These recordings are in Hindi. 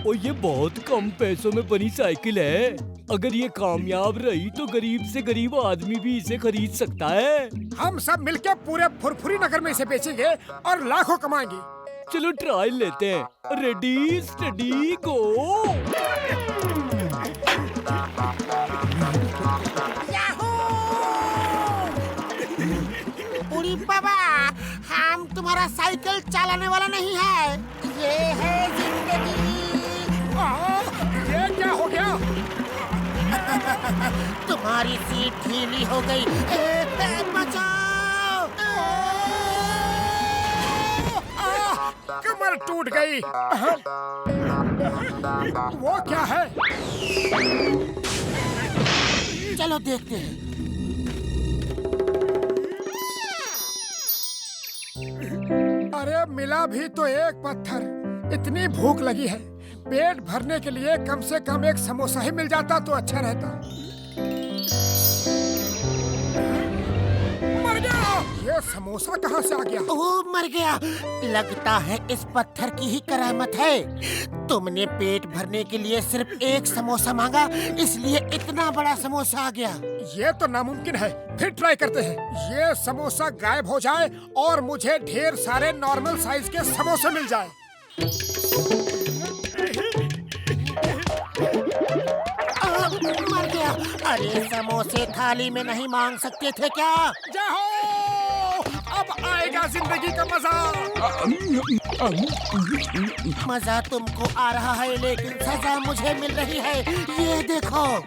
और ये बहुत कम पैसों में बनी साइकिल है। अगर ये कामयाब रही तो गरीब से गरीब आदमी भी इसे खरीद सकता है। हम सब मिलके पूरे फुरफुरी नगर में इसे बेचेंगे और लाखों कमाएंगे। चलो ट्रायल लेते हैं। रेडी स्टडी गो। उड़ी बाबा, हम तुम्हारा साइकिल चलाने वाला नहीं है। ये है जिंदगी। ये क्या हो गया? तुम्हारी सीट ढीली हो गई। बचाओ! कमर टूट गई। वो क्या है? चलो देखते हैं। अरे मिला भी तो एक पत्थर। इतनी भूख लगी है, पेट भरने के लिए कम से कम एक समोसा ही मिल जाता तो अच्छा रहता। मर गया। ये समोसा कहाँ से आ गया? ओह, मर गया। लगता है इस पत्थर की ही करामत है। तुमने पेट भरने के लिए सिर्फ एक समोसा मांगा, इसलिए इतना बड़ा समोसा आ गया। ये तो नामुमकिन है। फिर ट्राई करते हैं। ये समोसा गायब हो जाए और मुझे ढेर सारे नॉर्मल साइज के समोसे मिल जाए। मर गया। अरे समोसे थाली में नहीं मांग सकते थे क्या? जय हो! अब आएगा जिंदगी का मजा। मजा तुमको आ रहा है, लेकिन सजा मुझे मिल रही है। ये देखो।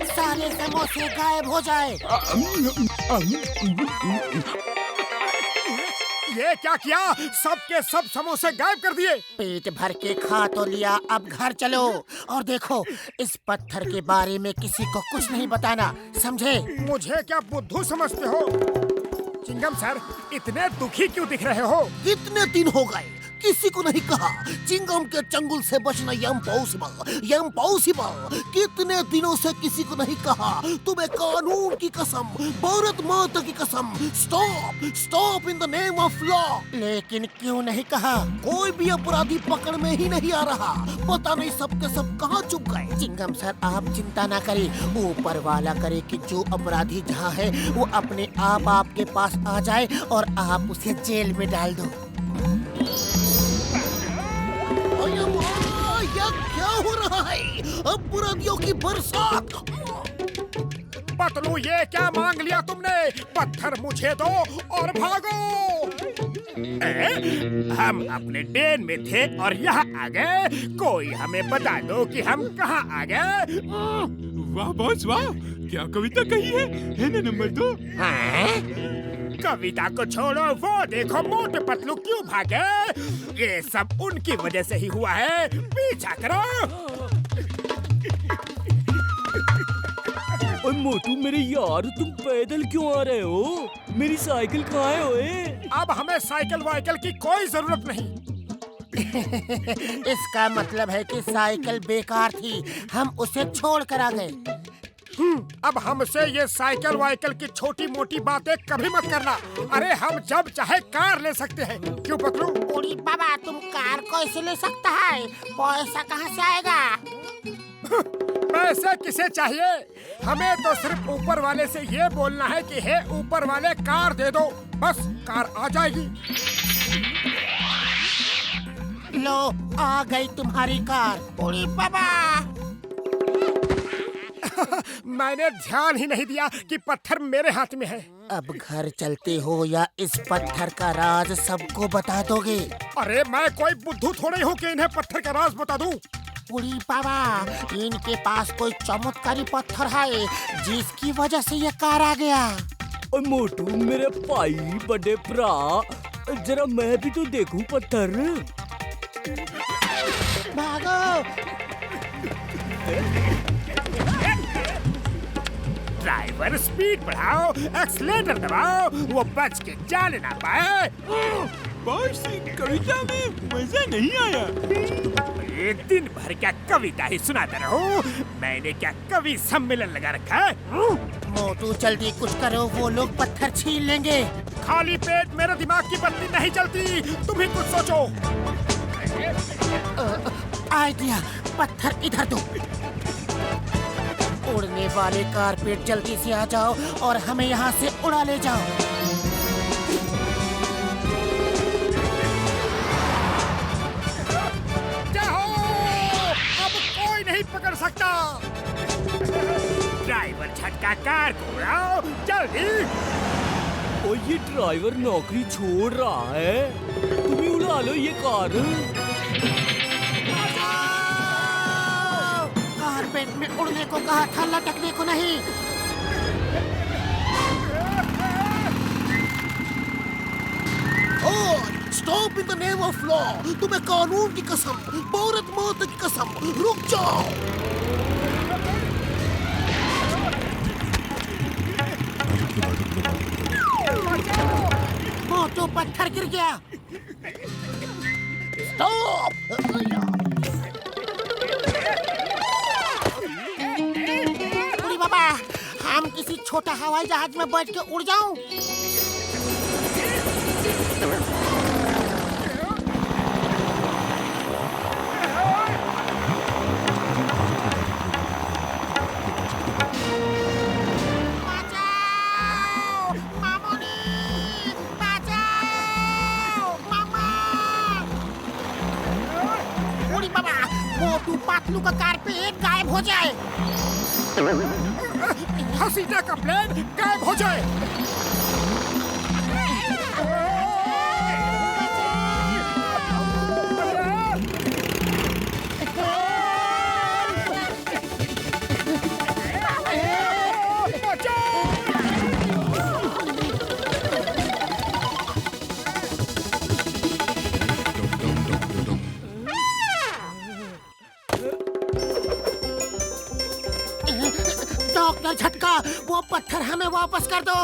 सारे समोसे गायब हो जाए। ये क्या किया? सबके सब समोसे गायब कर दिए। पेट भर के खा तो लिया, अब घर चलो और देखो, इस पत्थर के बारे में किसी को कुछ नहीं बताना, समझे? मुझे क्या बुद्धू समझते हो? चिंगम सर, इतने दुखी क्यों दिख रहे हो? कितने दिन हो गए किसी को नहीं कहा। चिंगम के चंगुल से बचना इम्पॉसिबल। कितने दिनों से किसी को नहीं कहा। तुम्हें कानून की कसम, भारत माता की कसम, stop in the name of law. लेकिन क्यों नहीं कहा? कोई भी अपराधी पकड़ में ही नहीं आ रहा। पता नहीं सबके सब कहाँ छुप गए। चिंगम सर, आप चिंता ना करें, ऊपर वाला करे कि जो अपराधी जहाँ है वो अपने आप आपके पास आ जाए और आप उसे जेल में डाल दो। क्या हो रहा है? अपराधियों की बरसात। पतलू, ये क्या मांग लिया तुमने? पत्थर मुझे दो और भागो। हम अपने डेन में थे और यहाँ आ गए। कोई हमें बता दो कि हम कहाँ आ गए। वाह बॉस वाह, क्या कविता कही है ना नंबर 2। कविता को छोड़ो, वो देखो मोटे पतलू क्यों भागे। ये सब उनकी वजह से ही हुआ है। पीछा करो। और मोटू मेरे यार, तुम पैदल क्यों आ रहे हो? मेरी साइकिल कहाँ है ओए? अब हमें साइकिल वाइकिल की कोई जरूरत नहीं। इसका मतलब है कि साइकिल बेकार थी, हम उसे छोड़ कर आ गए। अब हमसे ये साइकिल वाइकिल की छोटी मोटी बातें कभी मत करना। अरे हम जब चाहे कार ले सकते हैं। क्यों पतलू? उड़ी बाबा, तुम कार कैसे ले सकता है? पैसा कहाँ से आएगा? पैसे किसे चाहिए? हमें तो सिर्फ ऊपर वाले से ये बोलना है कि हे ऊपर वाले, कार दे दो, बस कार आ जाएगी। लो, आ गई तुम्हारी कार। उड़ी बाबा, मैंने ध्यान ही नहीं दिया कि पत्थर मेरे हाथ में है। अब घर चलते हो या इस पत्थर का राज सबको बता दोगे? अरे मैं कोई बुद्धू थोड़ी हूँ कि इन्हें पत्थर का राज बता दूं। उड़ी बाबा, इनके पास कोई चमत्कारी पत्थर है जिसकी वजह से ये कार आ गया। और मोटू मेरे भाई, बड़े भरा, जरा मैं भी तो देखूं पत्थर। भागो। ड्राइवर, स्पीड बढ़ाओ, एक्सीलेटर दबाओ, वो बच के जाने ना पाए। बॉस कविता में मजा नहीं आया। ये दिन भर क्या कविता ही सुनाता रहो। मैंने क्या कवि सम्मेलन लगा रखा है? मोटू जल्दी कुछ करो, वो लोग पत्थर छीन लेंगे। खाली पेट मेरे दिमाग की बत्ती नहीं चलती, तुम ही कुछ सोचो। आइडिया, पत्थर इधर दो। उड़ने वाले कारपेट जल्दी से आ जाओ और हमें यहाँ से उड़ा ले जाओ। जाओ, अब कोई नहीं पकड़ सकता। ड्राइवर झटका कार को उड़ाओ जल्दी। और ये ड्राइवर नौकरी छोड़ रहा है, तुम ही उड़ा लो ये कार। कारपेट में उड़ने को कहा था, लटकने को नहीं। Stop in the name of law. तुम्हें कानून की कसम, भारत माता की कसम, रुक जाओ। मोटू पत्थर गिर गया। स्टॉप। उड़ी बाबा, हम किसी छोटा हवाई जहाज में बैठ के उड़ जाऊं? मोटू पातलू का कारपेट गायब हो जाए। हसीना का प्लेन गायब हो जाए। डॉक्टर झटका, वो पत्थर हमें वापस कर दो।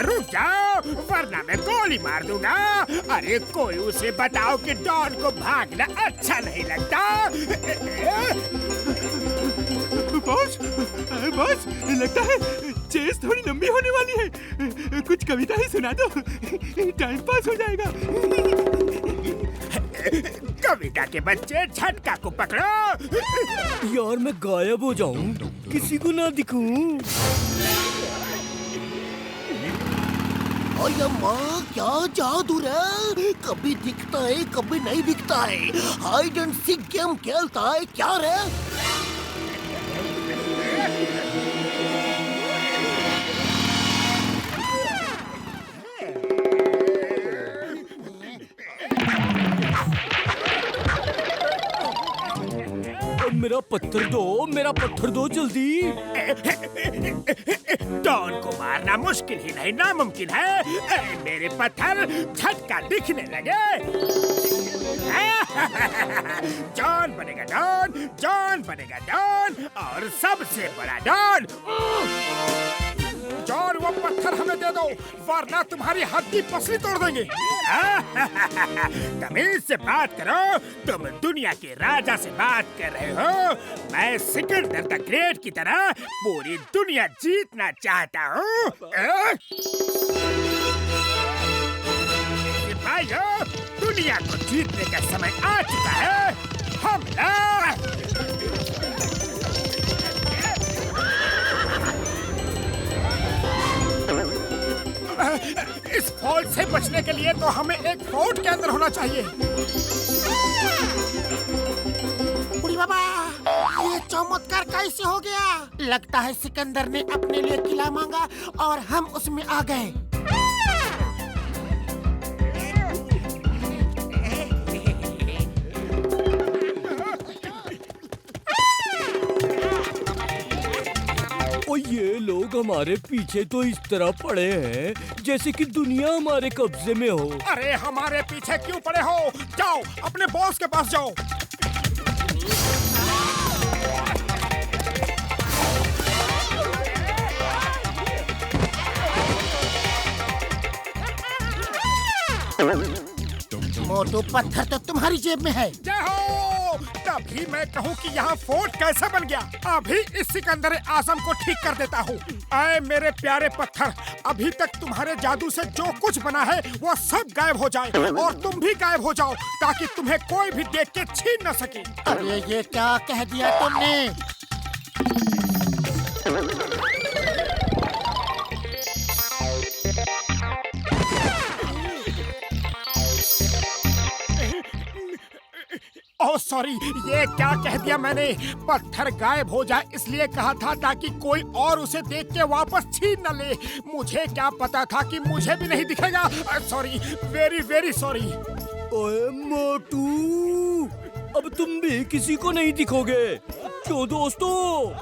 रुक जाओ वरना मैं गोली मार दूंगा। अरे कोई उसे बताओ कि डॉन को भागना अच्छा नहीं लगता। बॉस बॉस, लगता है चेस थोड़ी लंबी होने वाली है। कुछ कविता ही सुना दो, टाइम पास हो जाएगा। कविता के बच्चे झटका को पकड़ो। यार मैं गायब हो जाऊं, किसी को ना दिखूं। अरे माँ, क्या जादू रे, कभी दिखता है कभी नहीं दिखता है। हाइड एंड सीक गेम खेलता है क्या रे? मेरा पत्थर दो जल्दी। डॉन को मारना मुश्किल ही नहीं नामुमकिन है। मेरे पत्थर झटका दिखने लगे। जॉन बनेगा डॉन, जॉन बनेगा डॉन और सबसे बड़ा डॉन। जॉन वो पत्थर हमें दे दो वरना तुम्हारी हड्डी पसली तोड़ देंगे। तमीज से बात करो, तुम दुनिया के राजा से बात कर रहे हो। मैं सिकंदर द ग्रेट की तरह पूरी दुनिया जीतना चाहता हूँ। सिपाहियों, दुनिया को जीतने का समय आ चुका है। हमला! इस फॉल्ट से बचने के लिए तो हमें एक फोर्ट के अंदर होना चाहिए। बुढ़ी बाबा, ये चमत्कार कैसे हो गया? लगता है सिकंदर ने अपने लिए किला मांगा और हम उसमें आ गए। और ये लोग हमारे पीछे तो इस तरह पड़े हैं जैसे कि दुनिया हमारे कब्जे में हो। अरे हमारे पीछे क्यों पड़े हो? जाओ अपने बॉस के पास जाओ। मोटू पत्थर तो तुम्हारी जेब में है। जय हो। तभी मैं कहूँ कि यहाँ फोर्ट कैसे बन गया। अभी इस सिकंदर आजम को ठीक कर देता हूँ। आए मेरे प्यारे पत्थर, अभी तक तुम्हारे जादू से जो कुछ बना है वो सब गायब हो जाए और तुम भी गायब हो जाओ, ताकि तुम्हें कोई भी देख के छीन न सके। अरे ये क्या कह दिया तुमने? ओह सॉरी, ये क्या कह दिया मैंने? पत्थर गायब हो जाए इसलिए कहा था ताकि कोई और उसे देख के वापस छीन न ले। मुझे क्या पता था कि मुझे भी नहीं दिखेगा। Sorry, very very sorry. ओए मोटू, अब तुम भी किसी को नहीं दिखोगे। क्यों दोस्तों?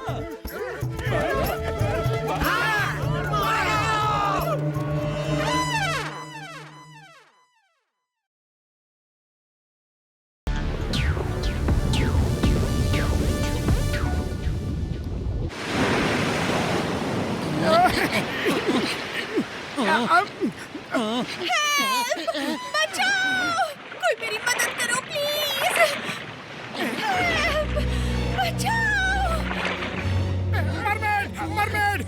बचाओ! कोई मेरी मदद करो प्लीज! बचाओ! मरमेड, मरमेड,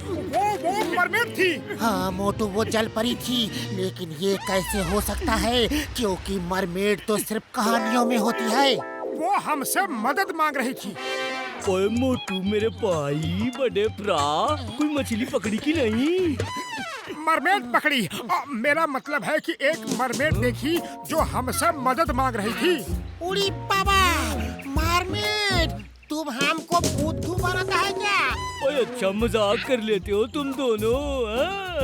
वो मरमेड थी। हाँ मोटू, वो जल परी थी, लेकिन ये कैसे हो सकता है? क्योंकि मरमेड तो सिर्फ कहानियों में होती है। वो हमसे मदद मांग रही थी। ओए मोटू मेरे भाई, बड़े भरा, कोई मछली पकड़ी की नहीं? मरमेड पकड़ी। मेरा मतलब है कि एक मरमेड देखी जो हमसे मदद मांग रही थी। उड़ी बाबा, मरमेड, तुम हमको बुद्धू बनाता है क्या? ओए अच्छा मजाक कर लेते हो तुम दोनों, हाँ?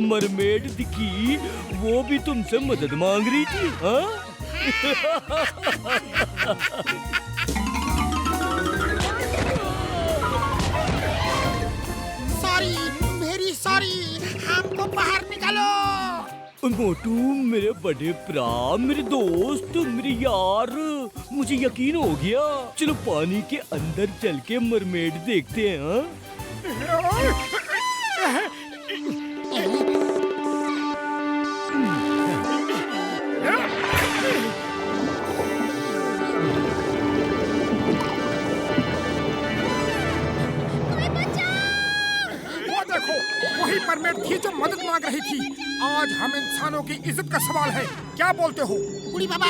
मरमेड दिखी, वो भी तुमसे मदद मांग रही थी, हाँ? सॉरी, वेरी सॉरी, हमको बाहर निकालो। मोटू मेरे बड़े भरा, मेरे दोस्त, मेरे यार, मुझे यकीन हो गया। चलो पानी के अंदर चल के मरमेड देखते हैं, हाँ? वही मरमेड थी जो मदद मांग रही थी। आज हम इंसानों की इज्जत का सवाल है, क्या बोलते हो? उड़ी बाबा,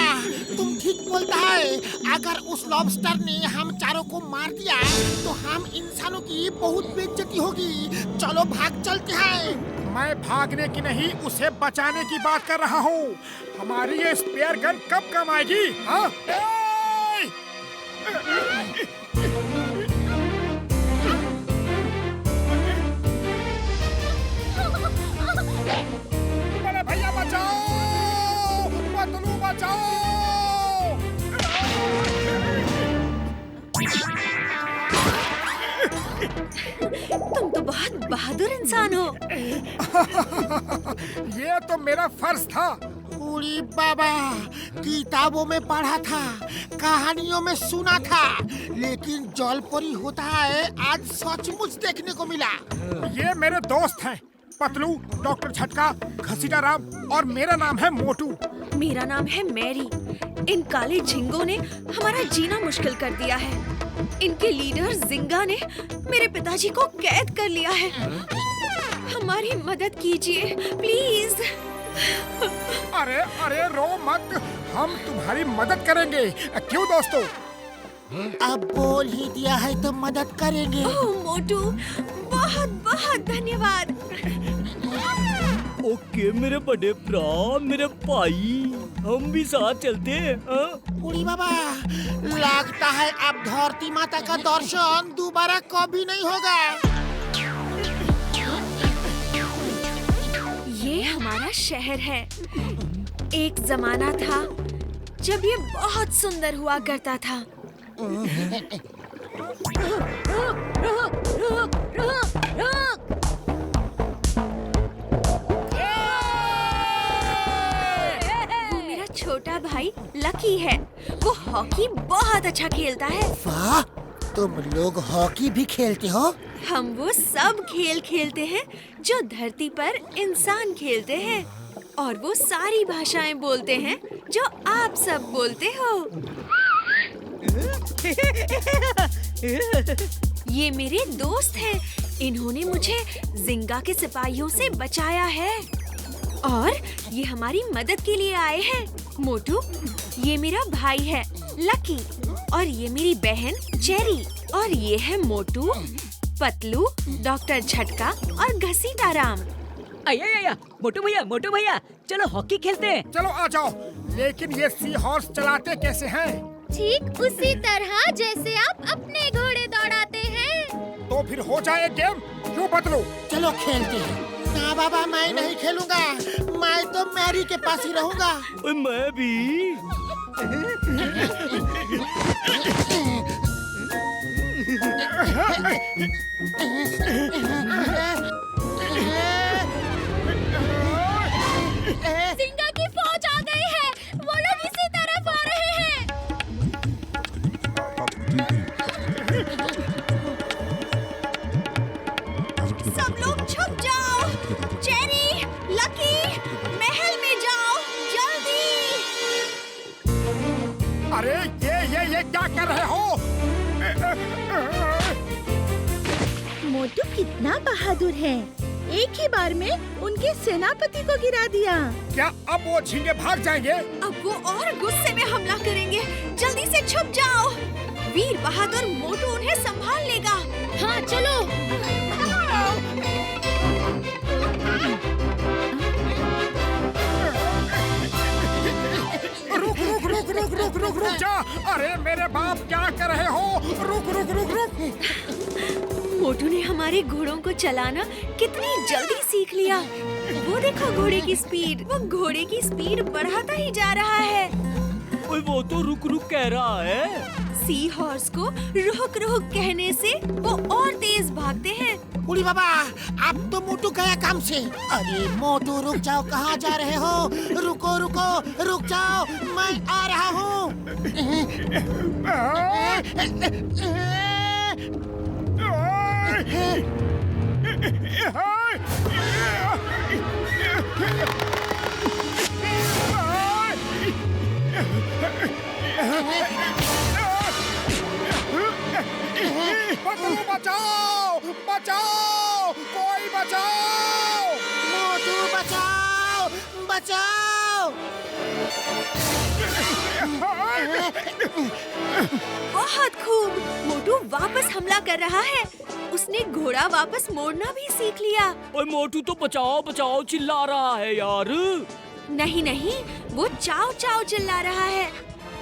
तुम ठीक बोलता है। अगर उस लॉबस्टर ने हम चारों को मार दिया तो हम इंसानों की बहुत बेइज्जती होगी। चलो भाग चलते हैं। मैं भागने की नहीं, उसे बचाने की बात कर रहा हूँ। हमारी ये स्पेयर गन कब काम आएगी, हाँ? बड़े भैया बचाओ, पतलू बचाओ। तुम तो बहुत बहादुर इंसान हो। ये तो मेरा फर्ज था। उड़ी बाबा, किताबों में पढ़ा था, कहानियों में सुना था, लेकिन जलपरी होता है आज सचमुच देखने को मिला। ये मेरे दोस्त हैं, पतलू, डॉक्टर झटका, घसीटा राम और मेरा नाम है मोटू। मेरा नाम है मैरी। इन काले झिंगों ने हमारा जीना मुश्किल कर दिया है। इनके लीडर जिंगा ने मेरे पिताजी को कैद कर लिया है। हमारी मदद कीजिए प्लीज। अरे अरे रो मत, हम तुम्हारी मदद करेंगे। क्यों दोस्तों? अब बोल ही दिया है तो मदद करेंगे। ओह मोटू, बहुत बहुत धन्यवाद। ओके मेरे बड़े भरा, मेरे भाई, हम भी साथ चलते हैं, हाँ? उड़ी बाबा, लगता है अब धरती माता का दर्शन दोबारा कभी नहीं होगा। ये हमारा शहर है। एक जमाना था जब ये बहुत सुंदर हुआ करता था। वो मेरा छोटा भाई लकी है। वो हॉकी बहुत अच्छा खेलता है। वाह, तुम लोग हॉकी भी खेलते हो? हम वो सब खेल खेलते हैं जो धरती पर इंसान खेलते हैं। और वो सारी भाषाएं बोलते हैं जो आप सब बोलते हो। ये मेरे दोस्त हैं। इन्होंने मुझे जिंगा के सिपाहियों से बचाया है और ये हमारी मदद के लिए आए हैं। मोटू, ये मेरा भाई है लकी और ये मेरी बहन चेरी और ये है मोटू, पतलू, डॉक्टर झटका और घसीटाराम। आया मोटू भैया चलो हॉकी खेलते हैं। चलो आ जाओ। लेकिन ये सी हॉर्स चलाते कैसे हैं? ठीक उसी तरह जैसे आप अपने घोड़े दौड़ाते हैं। तो फिर हो जाए गेम, क्यों बदलो? चलो खेलते हैं। ना बाबा, मैं नहीं खेलूंगा। मैं तो मैरी के पास ही रहूंगा। ओए मैं भी। जिंगा की फौज आ गई है। वो लोग इसी तरफ आ रहे हैं। सब लोग छुप जाओ। चेरी, लकी, महल में जाओ जल्दी। अरे ये क्या कर रहे हो? मोटू कितना बहादुर है। एक ही बार में उनके सेनापति को गिरा दिया। क्या अब वो झींगे भाग जाएंगे? अब वो और गुस्से में हमला करेंगे। जल्दी से छुप जाओ। वीर बहादुर मोटू उन्हें संभाल लेगा। हाँ चलो। रुक जा। अरे मेरे बाप, क्या कर रहे हो? रुक। मोटू ने हमारे घोड़ों को चलाना कितनी जल्दी सीख लिया। वो देखो घोड़े की स्पीड। वो घोड़े की स्पीड बढ़ाता ही जा रहा है। ओए वो तो रुक कह रहा है। सी हॉर्स को रुक कहने से वो और तेज भागते हैं। उड़ी बाबा, अब तो मोटू गया काम से। अरे मोटू रुक जाओ, कहाँ जा रहे हो? रुको रुक जाओ, मैं आ रहा हूँ। बचाओ, कोई बचाओ। मोटू बचाओ। बहुत खूब। मोटू वापस हमला कर रहा है। उसने घोड़ा वापस मोड़ना भी सीख लिया। ओए मोटू तो बचाओ चिल्ला रहा है यार। नहीं, वो चाव चाव चिल्ला रहा है।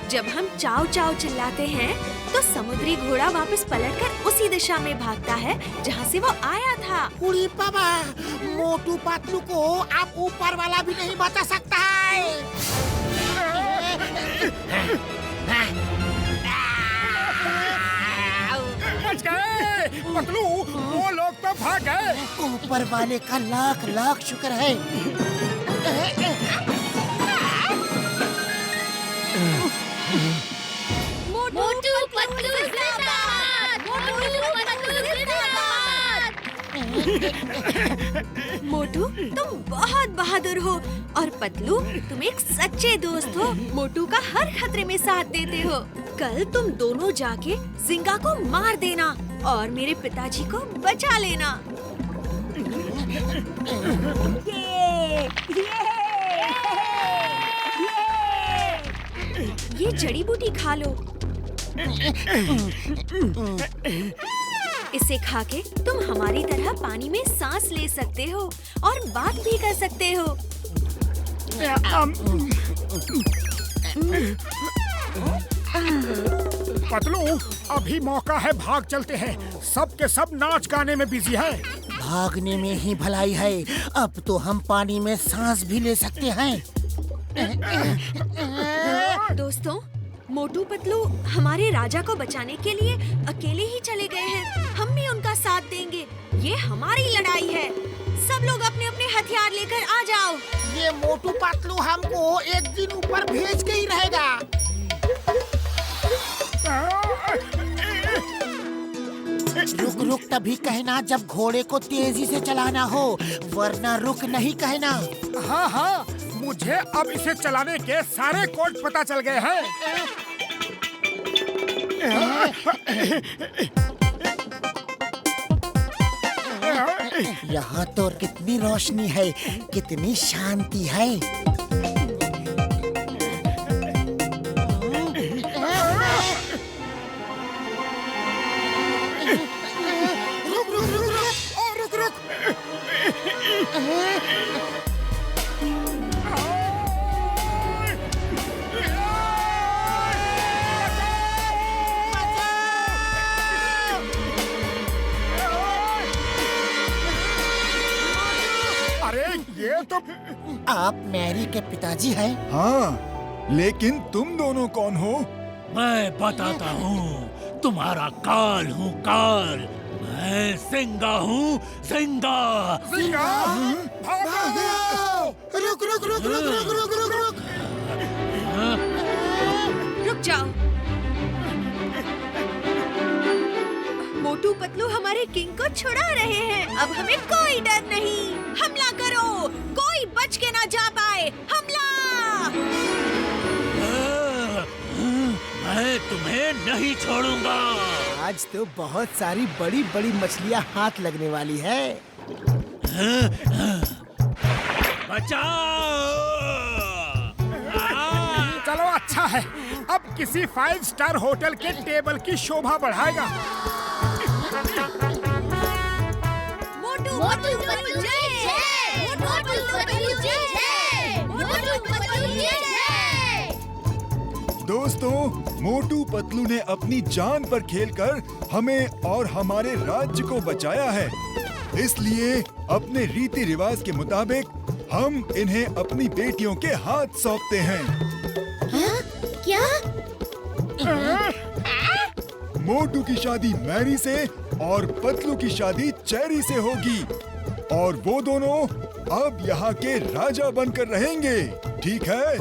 जब हम चाव चाव चिल्लाते हैं तो समुद्री घोड़ा वापस पलटकर उसी दिशा में भागता है जहाँ से वो आया था। उड़ी बाबा, मोटू पतलू को आप ऊपर वाला भी नहीं बचा सकता है। बच गए। पतलू, वो लोग तो भाग गए। ऊपर वाले का लाख शुक्र है। मोटू पतलू जिंदाबाद। मोटू, तुम बहुत बहादुर हो और पतलू, तुम एक सच्चे दोस्त हो। मोटू का हर खतरे में साथ देते हो। कल तुम दोनों जाके जिंगा को मार देना और मेरे पिताजी को बचा लेना। ये जड़ी बूटी खा लो। इसे खाके तुम हमारी तरह पानी में सांस ले सकते हो और बात भी कर सकते हो। पतलू, अभी मौका है, भाग चलते हैं। सब के सब नाच गाने में बिजी है। भागने में ही भलाई है। अब तो हम पानी में सांस भी ले सकते हैं। दोस्तों, मोटू पतलू हमारे राजा को बचाने के लिए अकेले ही चले गए हैं। हम भी उनका साथ देंगे। ये हमारी लड़ाई है। सब लोग अपने अपने हथियार लेकर आ जाओ। ये मोटू पतलू हमको एक दिन ऊपर भेज के ही रहेगा। रुक तभी कहना जब घोड़े को तेजी से चलाना हो, वरना रुक नहीं कहना। हाँ, मुझे अब इसे चलाने के सारे कोड पता चल गए हैं। यहाँ तो कितनी रोशनी है, कितनी शांति है। अरे ये तो आप मैरी के पिताजी हैं? हाँ, लेकिन तुम दोनों कौन हो? मैं बताता हूँ, तुम्हारा काल हूँ काल। मैं सिंगा हूँ सिंगा। सिंगा, भागो! रुक रुक रुक रुक रुक रुक रुक रुक। रुक जाओ। मोटू पतलू हमारे किंग को छुड़ा रहे हैं। अब हमें कोई डर नहीं। हमला करो, कोई बच के ना जा पाए। हमला! मैं तुम्हें नहीं छोड़ूंगा। आज तो बहुत सारी बड़ी बड़ी मछलियाँ हाथ लगने वाली है। बचाओ! चलो अच्छा है, अब किसी 5 स्टार होटल के टेबल की शोभा बढ़ाएगा। मोटू मोटू पतलू जय! मोटू पतलू जय! मोटू पतलू जय! दोस्तों, मोटू पतलू ने अपनी जान पर खेलकर हमें और हमारे राज्य को बचाया है। इसलिए अपने रीति रिवाज के मुताबिक हम इन्हें अपनी बेटियों के हाथ सौंपते हैं। क्या? मोटू की शादी मैरी से और पतलू की शादी चेरी से होगी और वो दोनों अब यहाँ के राजा बनकर रहेंगे। ठीक है?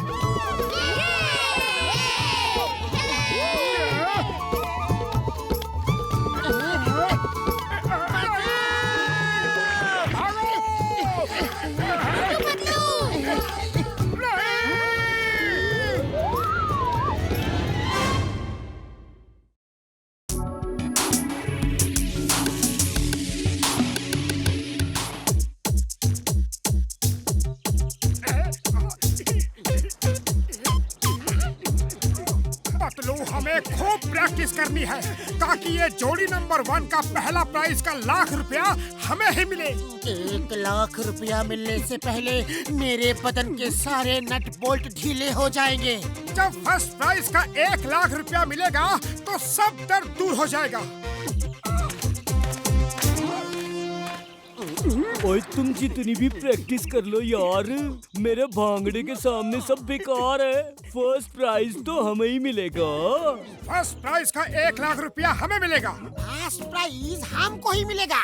पतलू, हमें खूब प्रैक्टिस करनी है ताकि ये जोड़ी नंबर 1 का पहला प्राइज का ₹1,00,000 हमें ही मिले। 1,00,000 रुपया मिलने से पहले मेरे बदन के सारे नट बोल्ट ढीले हो जाएंगे। जब फर्स्ट प्राइज का ₹1,00,000 मिलेगा तो सब दर्द दूर हो जाएगा। ओए तुम जितनी भी प्रैक्टिस कर लो यार, मेरे भांगड़े के सामने सब बेकार है। फर्स्ट प्राइज तो हमें ही मिलेगा। फर्स्ट प्राइज का ₹1,00,000 हमें मिलेगा। फर्स्ट प्राइज हमको ही मिलेगा।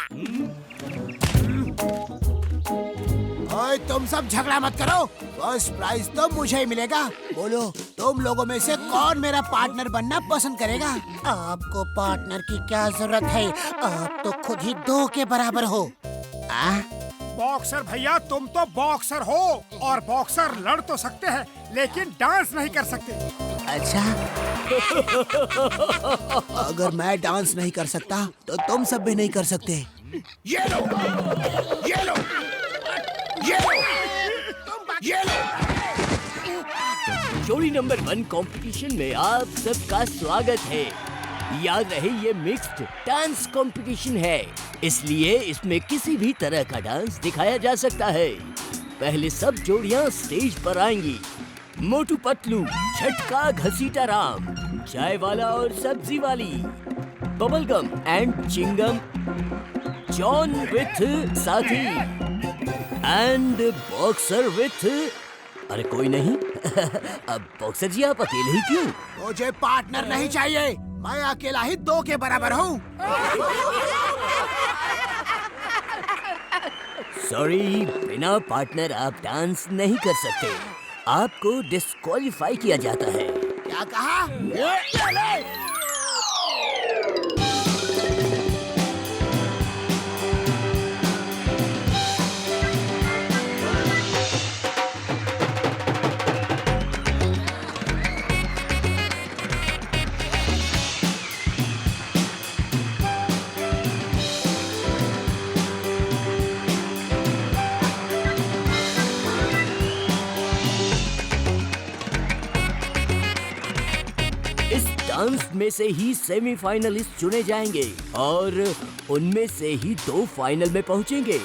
ओए तुम सब झगड़ा मत करो, फर्स्ट प्राइज तो मुझे ही मिलेगा। बोलो, तुम लोगों में से कौन मेरा पार्टनर बनना पसंद करेगा? आपको पार्टनर की क्या जरूरत है, आप तो खुद ही 2 के बराबर हो। बॉक्सर भैया, तुम तो बॉक्सर हो और बॉक्सर लड़ तो सकते हैं लेकिन डांस नहीं कर सकते। अच्छा अगर मैं डांस नहीं कर सकता तो तुम सब भी नहीं कर सकते। ये लो, ये लो, ये लो, ये लो। जोड़ी नंबर 1 कंपटीशन में आप सबका स्वागत है। याद रहे ये मिक्स्ड डांस कंपटीशन है, इसलिए इसमें किसी भी तरह का डांस दिखाया जा सकता है। पहले सब जोड़ियां स्टेज पर आएंगी। मोटू पतलू, झटका घसीटा राम, चाय वाला और सब्जी वाली, bubblegum and chewing gum, John with साथी एंड बॉक्सर विथ। अरे कोई नहीं अब बॉक्सर जी आप अकेले ही क्यों? मुझे पार्टनर नहीं चाहिए, मैं अकेला ही 2 के बराबर हूँ। सॉरी, बिना पार्टनर आप डांस नहीं कर सकते। आपको डिस्क्वालीफाई किया जाता है। क्या कहा? डांस में से ही सेमीफाइनलिस्ट चुने जाएंगे और उनमें से ही 2 फाइनल में पहुंचेंगे।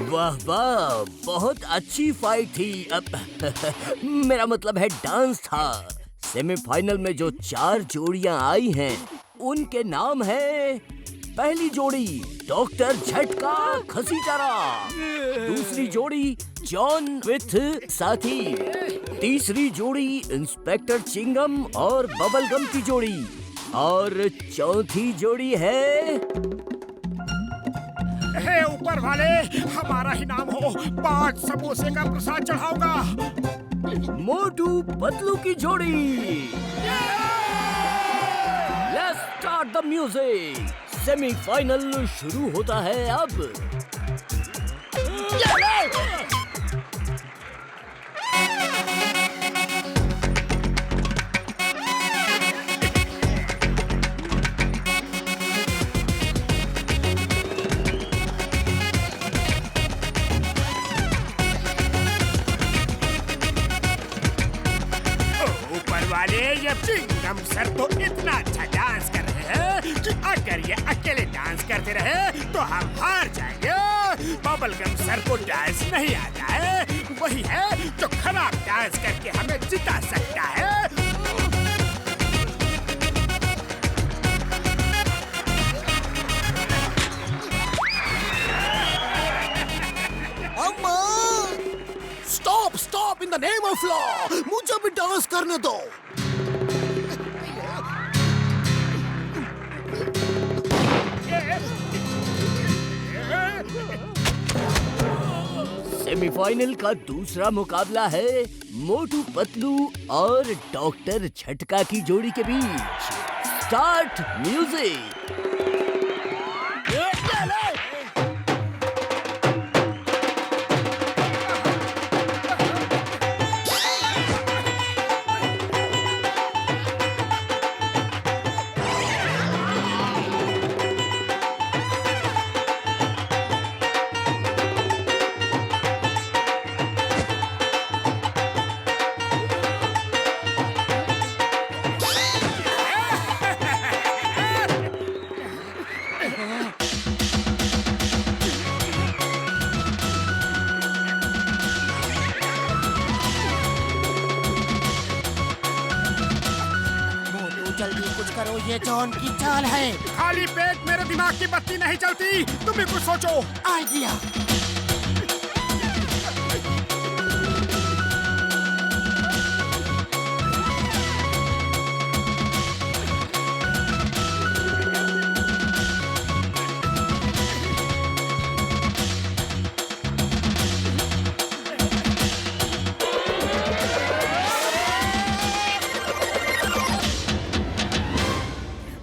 वाह वाह, बहुत अच्छी फाइट थी। अब मेरा मतलब है डांस था। सेमीफाइनल में जो 4 जोड़ियां आई हैं, उनके नाम है, पहली जोड़ी डॉक्टर झटका खसीटारा, दूसरी जोड़ी जॉन विथ साथी, तीसरी जोड़ी इंस्पेक्टर चिंगम और बबलगम की जोड़ी, और चौथी जोड़ी है हे ऊपर वाले, हमारा ही नाम हो, 5 समोसे का प्रसाद चढ़ाऊंगा। मोटू पतलू की जोड़ी। Let's start the music. Semifinal शुरू होता है अब। ये चिंगम सर तो इतना अच्छा डांस कर रहे हैं कि अगर ये अकेले डांस करते रहे तो हम हार जाएंगे। बबलगम सर को डांस नहीं आता है, वही है जो खराब डांस करके हमें जिता सकता है। अम्मा! Stop stop in the name of law, मुझे भी डांस करने दो। सेमीफाइनल का दूसरा मुकाबला है मोटू पतलू और डॉक्टर झटका की जोड़ी के बीच। Start music. करो, ये जॉन की चाल है। खाली पेट मेरे दिमाग की बत्ती नहीं चलती, तुम भी कुछ सोचो। आइडिया।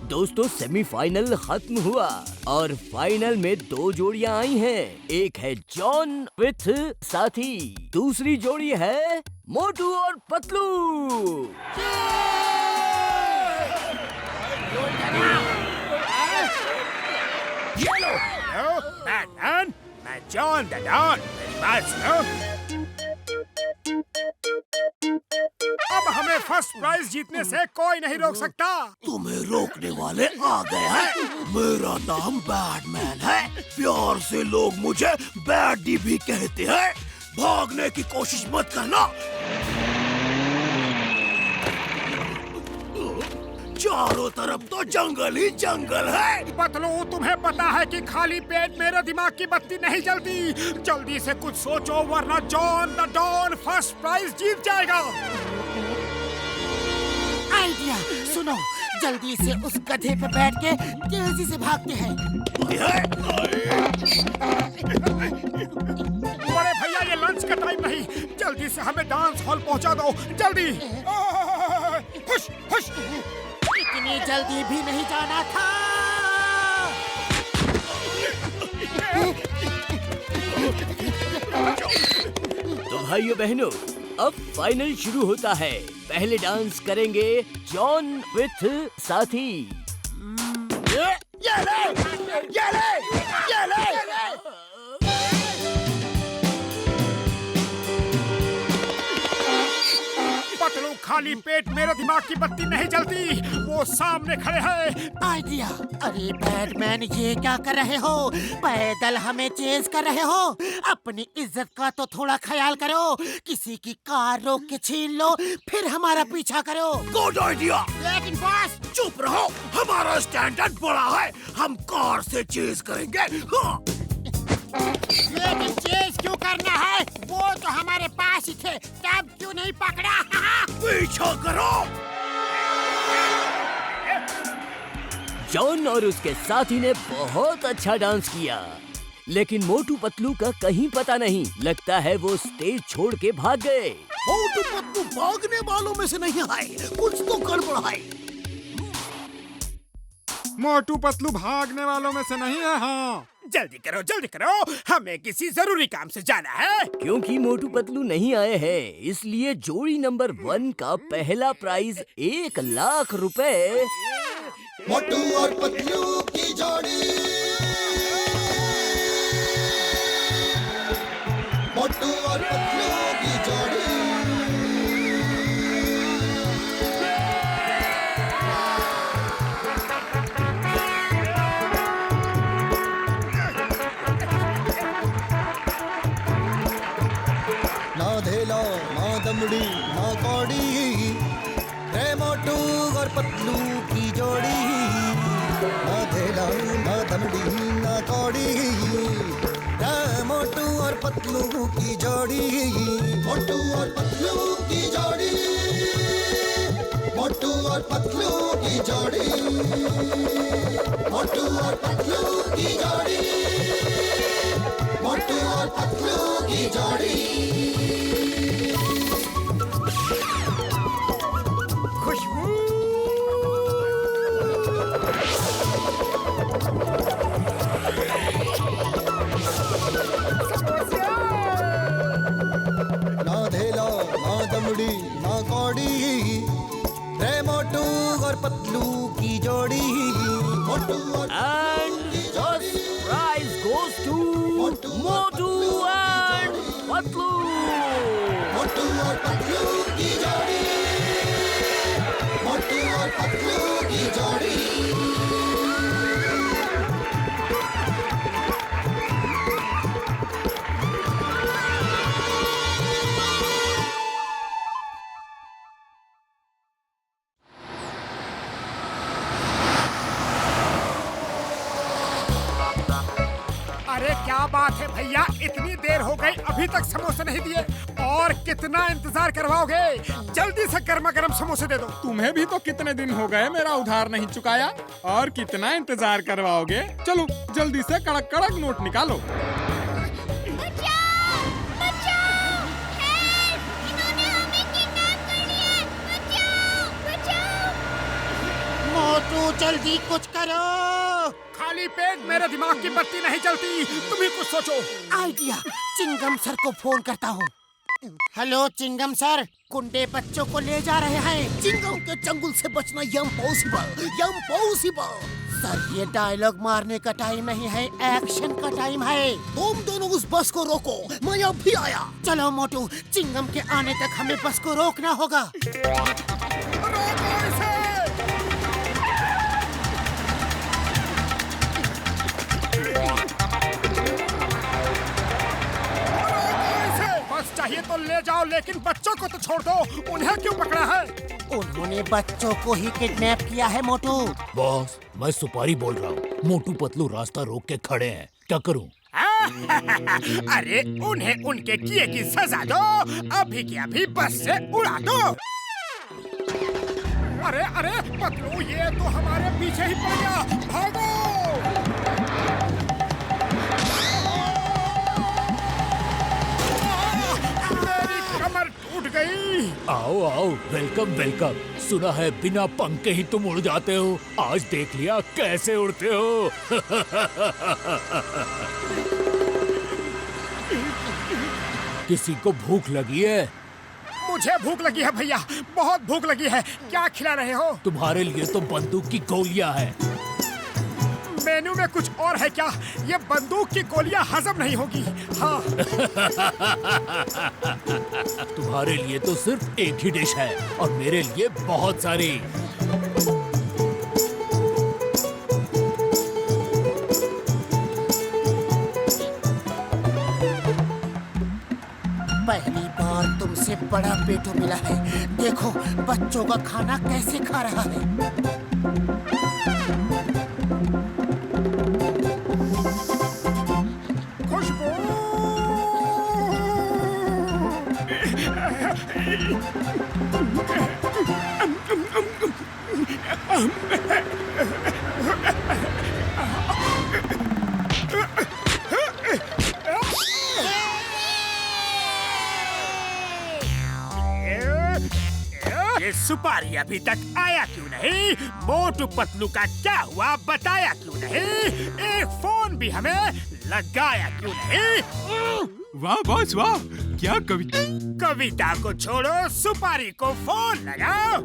दोस्तों, सेमीफाइनल खत्म हुआ और फाइनल में 2 जोड़ियां आई हैं। एक है जॉन विथ साथी, दूसरी जोड़ी है मोटू और पतलू। ये लो, बैटमैन, मैं जॉन द डॉन, मेरी बात सुनो। अब हमें फर्स्ट प्राइज जीतने से कोई नहीं रोक सकता। तुम्हें रोकने वाले आ गए हैं। मेरा नाम बैटमैन है, प्यार से लोग मुझे बैडी भी कहते हैं। भागने की कोशिश मत करना। चारों तरफ तो जंगल ही जंगल है। पतलू, तुम्हें पता है कि खाली पेट मेरे दिमाग की बत्ती नहीं जलती। जल्दी से कुछ सोचो वरना John the Don first prize जीत जाएगा। आइडिया सुनो, जल्दी से उस गधे पे बैठ के तेजी से भागते हैं। बड़े भैया, ये लंच का टाइम नहीं, जल्दी से हमें डांस हॉल पहुंचा दो, जल्दी। हुश हुश। इतनी जल्दी भी नहीं जाना था। तो भाइयों बहनों, अब फाइनल शुरू होता है। पहले डांस करेंगे जॉन विथ साथी। ये ले, ये ले, ये ले। पतलू, खाली पेट मेरे दिमाग की बत्ती नहीं जलती। वो सामने खड़े हैं। आइडिया, अरे बैटमैन ये क्या कर रहे हो? पैदल हमें चेज कर रहे हो? अपनी इज्जत का तो थोड़ा ख्याल करो। किसी की कार रोक के छीन लो, फिर हमारा पीछा करो। Good idea. लेकिन बॉस, चुप रहो, हमारा स्टैंडर्ड बड़ा है, हम कार से चेज करेंगे। लेकिन चेज क्यों करना है? वो तो हमारे पास ही थे, तब क्यों नहीं पकड़ा? पीछा करो। जॉन और उसके साथी ने बहुत अच्छा डांस किया, लेकिन मोटू पतलू का कहीं पता नहीं। लगता है वो स्टेज छोड़ के भाग गए। मोटू पतलू भागने वालों में से नहीं आए, कुछ तो गड़बड़ है। मोटू पतलू भागने वालों में से नहीं है। हाँ, जल्दी करो, हमें किसी जरूरी काम से जाना है। क्योंकि मोटू पतलू नहीं आए हैं, इसलिए जोड़ी नंबर 1 का पहला प्राइज 1,00,000 रुपए मोटू और पतलू की जोड़ी, मोटू और पतलू की जोड़ी। ना धेला ना दमड़ी ना कौड़ी, रे मोटू और पतलू की जोड़ी। ना धेला ना दमड़ी ना कौड़ी, रे मोटू और पतलू की जोड़ी। मोटू और पतलू की जोड़ी, मोटू और पतलू की जोड़ी, मोटू और पतलू की जोड़ी, मोटू और पतलू की जोड़ी। खुशबू। ना धेला ना दमड़ी ना कौड़ी, रे मोटू और पतलू की जोड़ी। मोटू और and first prize goes to Motu and Patlu. Motu और पतलू की जोड़ी, मोटू और पतलू की जोड़ी। अरे क्या बात है भैया, इतनी देर हो गई अभी तक समोसे नहीं दिए। और कितना इंतजार करवाओगे? जल्दी से गर्मा गर्म समोसे दे दो। तुम्हें भी तो कितने दिन हो गए मेरा उधार नहीं चुकाया, और कितना इंतजार करवाओगे? चलो जल्दी से कड़क कड़क नोट निकालो। बचाओ! बचाओ! हेल्प! इन्होंने हमें किडनैप कर लिया है! बचाओ! बचाओ! मोटू जल्दी कुछ करो। खाली पेट मेरे दिमाग की बत्ती नहीं जलती, तुम ही कुछ सोचो। आइडिया, चिंगम सर को फोन करता हूँ। हेलो चिंगम सर, गुंडे बच्चों को ले जा रहे हैं। चिंगम के चंगुल से बचना इम्पॉसिबल, इम्पॉसिबल। सर ये डायलॉग मारने का टाइम नहीं है, एक्शन का टाइम है। तुम दोनों उस बस को रोको, मैं अब भी आया। चलो मोटू, चिंगम के आने तक हमें बस को रोकना होगा। चाहिए तो ले जाओ, लेकिन बच्चों को तो छोड़ दो। उन्हें क्यों पकड़ा है? उन्होंने बच्चों को ही किडनैप किया है मोटू। बॉस, मैं सुपारी बोल रहा हूँ। मोटू पतलू रास्ता रोक के खड़े हैं, क्या करूँ? अरे उन्हें उनके किए की सजा दो, अभी की अभी बस से उड़ा दो। अरे अरे पतलू, ये तो हमारे पीछे ही पड़ गया, भागो! मेरी कमर टूट गई। आओ आओ, वेलकम वेलकम। सुना है बिना पंख के ही तुम उड़ जाते हो, आज देख लिया कैसे उड़ते हो। किसी को भूख लगी है? मुझे भूख लगी है भैया, बहुत भूख लगी है। क्या खिला रहे हो? तुम्हारे लिए तो बंदूक की गोलियां हैं। मेन्यू में कुछ और है क्या? ये बंदूक की गोलियां हजम नहीं होगी। हाँ। तुम्हारे लिए तो सिर्फ एक ही डिश है और मेरे लिए बहुत सारी। पहली बार तुमसे बड़ा पेटू मिला है। देखो बच्चों का खाना कैसे खा रहा है। खुशबू! ये सुपारी अभी तक आया क्यों नहीं? मोटू पतलू का क्या हुआ बताया क्यों नहीं? एक फोन भी हमें लगाया क्यों नहीं? वाह बॉस वाह, क्या कविता! कविता को छोड़ो, सुपारी को फोन लगाओ।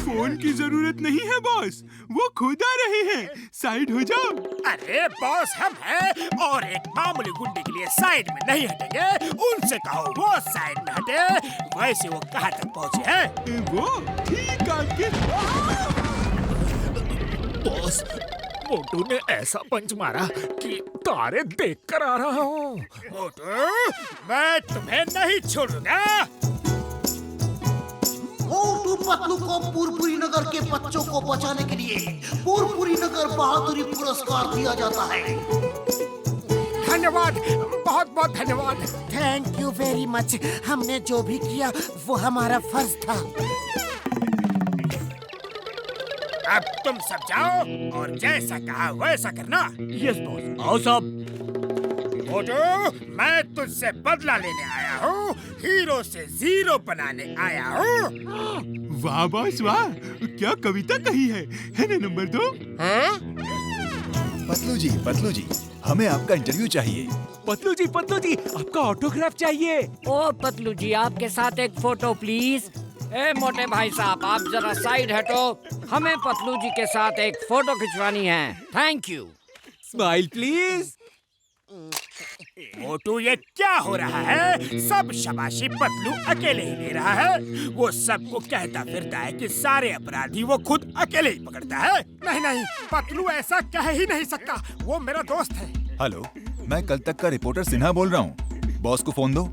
फोन की जरूरत नहीं है बॉस, वो खुद आ रहे हैं, साइड हो जाओ। अरे बॉस हम हैं और एक मामूली गुंडे के लिए साइड में नहीं हटेंगे। उनसे कहो वो साइड में हटे। वैसे वो कहाँ तक पहुँचे हैं? वो ठीक आपके। बॉस, मोटू ने ऐसा पंच मारा कि तारे देख कर आ रहा हूँ। मोटू, मैं तुम्हें नहीं छोड़ूंगा। मोटू पतलू को पुरपुरी नगर के बच्चों को बचाने के लिए पुरपुरी नगर बहादुरी पुरस्कार दिया जाता है। धन्यवाद, बहुत बहुत धन्यवाद। Thank you very much. हमने जो भी किया वो हमारा फर्ज था। अब तुम सब जाओ और जैसा कहा वैसा करना। Yes boss. आओ साहब। मोटू, मैं तुझसे बदला लेने आया हूँ, हीरो से जीरो बनाने आया हूँ। वाह बॉस वाह, क्या कविता कही है ना नंबर 2? पतलू जी, हमें आपका इंटरव्यू चाहिए। पतलू जी, आपका ऑटोग्राफ चाहिए। ओ पतलू जी, आपके साथ एक फोटो प्लीज। ए मोटे भाई साहब, आप जरा साइड हटो, हमें पतलू जी के साथ एक फोटो खिंचवानी है। Thank you. Smile please. Motu, ये क्या हो रहा है? सब शाबाशी पतलू अकेले ही ले रहा है। वो सबको कहता फिरता है कि सारे अपराधी वो खुद अकेले ही पकड़ता है। नहीं नहीं, पतलू ऐसा कह ही नहीं सकता, वो मेरा दोस्त है। हेलो, मैं कल तक का रिपोर्टर सिन्हा बोल रहा हूँ। बॉस को फोन दो।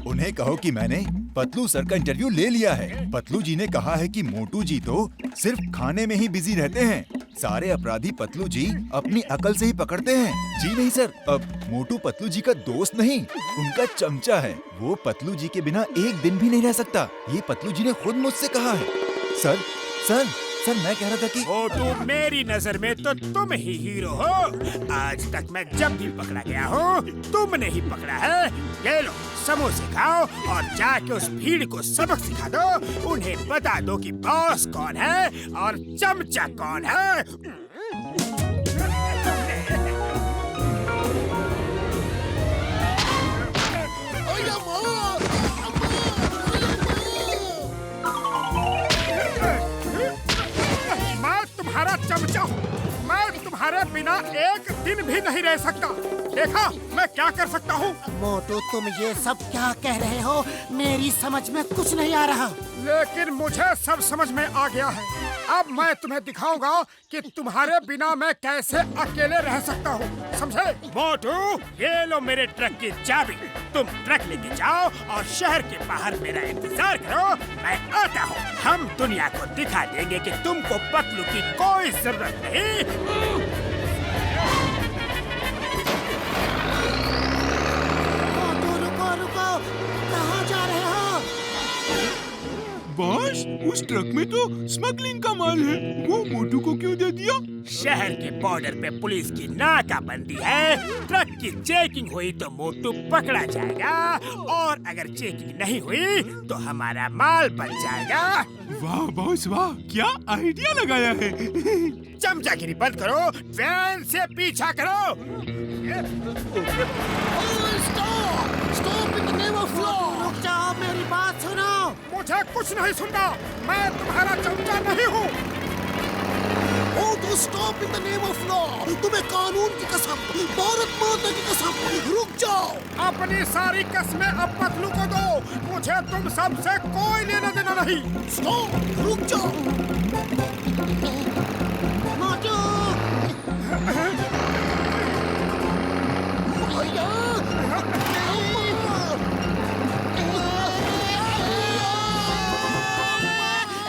उन्हें कहो कि मैंने पतलू सर का इंटरव्यू ले लिया है। पतलू जी ने कहा है कि मोटू जी तो सिर्फ खाने में ही बिजी रहते हैं। सारे अपराधी पतलू जी अपनी अकल से ही पकड़ते हैं। जी नहीं सर, अब मोटू पतलू जी का दोस्त नहीं, उनका चमचा है। वो पतलू जी के बिना एक दिन भी नहीं रह सकता, ये पतलू जी ने खुद मुझसे कहा है। सर सर सर, मैं कह रहा था कि मोटू, मेरी नजर में तो तुम ही हीरो हो। आज तक मैं जब भी पकड़ा गया हूँ, तुमने ही पकड़ा है। ये लो समोसे खाओ और जाके उस भीड़ को सबक सिखा दो। उन्हें बता दो कि बॉस कौन है और चमचा कौन है। मैं तुम्हारा चमचा हूँ, मैं तुम्हारे बिना एक दिन भी नहीं रह सकता। देखा मैं क्या कर सकता हूँ? मोटू, तुम ये सब क्या कह रहे हो? मेरी समझ में कुछ नहीं आ रहा। लेकिन मुझे सब समझ में आ गया है। अब मैं तुम्हें दिखाऊंगा कि तुम्हारे बिना मैं कैसे अकेले रह सकता हूँ, समझे? मोटू, ये लो मेरे ट्रक की चाबी। तुम ट्रक लेके जाओ और शहर के बाहर मेरा इंतजार करो, मैं आता हूँ। हम दुनिया को दिखा देंगे कि तुमको पतलू की कोई जरूरत नहीं। रुको, कहाँ जा रहे हो? बॉस, उस ट्रक में तो स्मगलिंग का माल है, वो मोटू को क्यों दे दिया? शहर के बॉर्डर पे पुलिस की नाकाबंदी है। ट्रक की चेकिंग हुई तो मोटू पकड़ा जाएगा और अगर चेकिंग नहीं हुई तो हमारा माल बच जाएगा। वाह बॉस वाह, क्या आइडिया लगाया है। चमचागिरी बंद करो, वैन से पीछा करो। Stop in the name of law. रुक जाओ, मेरी बात सुनो। मुझे कुछ नहीं सुनना, मैं तुम्हारा चमचा नहीं हूँ। Motu, stop in the name of law. तुम्हें कानून की कसम, भारत माता की कसम, रुक जाओ। अपनी सारी कसमें अब पतलू को दो, मुझे तुम सबसे कोई लेना देना नहीं। स्टॉप, रुक जाओ। मोटू,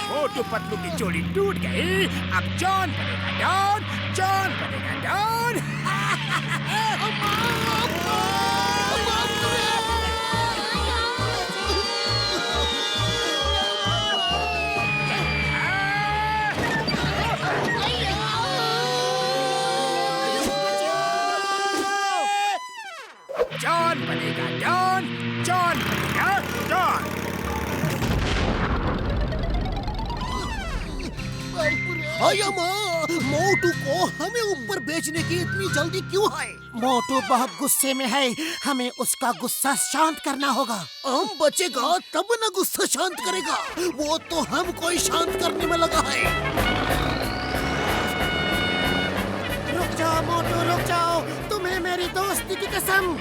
मोटू पतलू की जोड़ी टूट गई। अब जॉन बनेगा डॉन, जॉन बनेगा डॉन। जॉन बनेगा डॉन, जॉन बनेगा डॉन। मोटू को हमें ऊपर बेचने की इतनी जल्दी क्यों है? मोटू बहुत गुस्से में है, हमें उसका गुस्सा शांत करना होगा। हम बचेगा तब ना गुस्सा शांत करेगा, वो तो हमको ही शांत करने में लगा है। रुक जाओ मोटू, रुक जाओ, तुम्हें मेरी दोस्ती की कसम।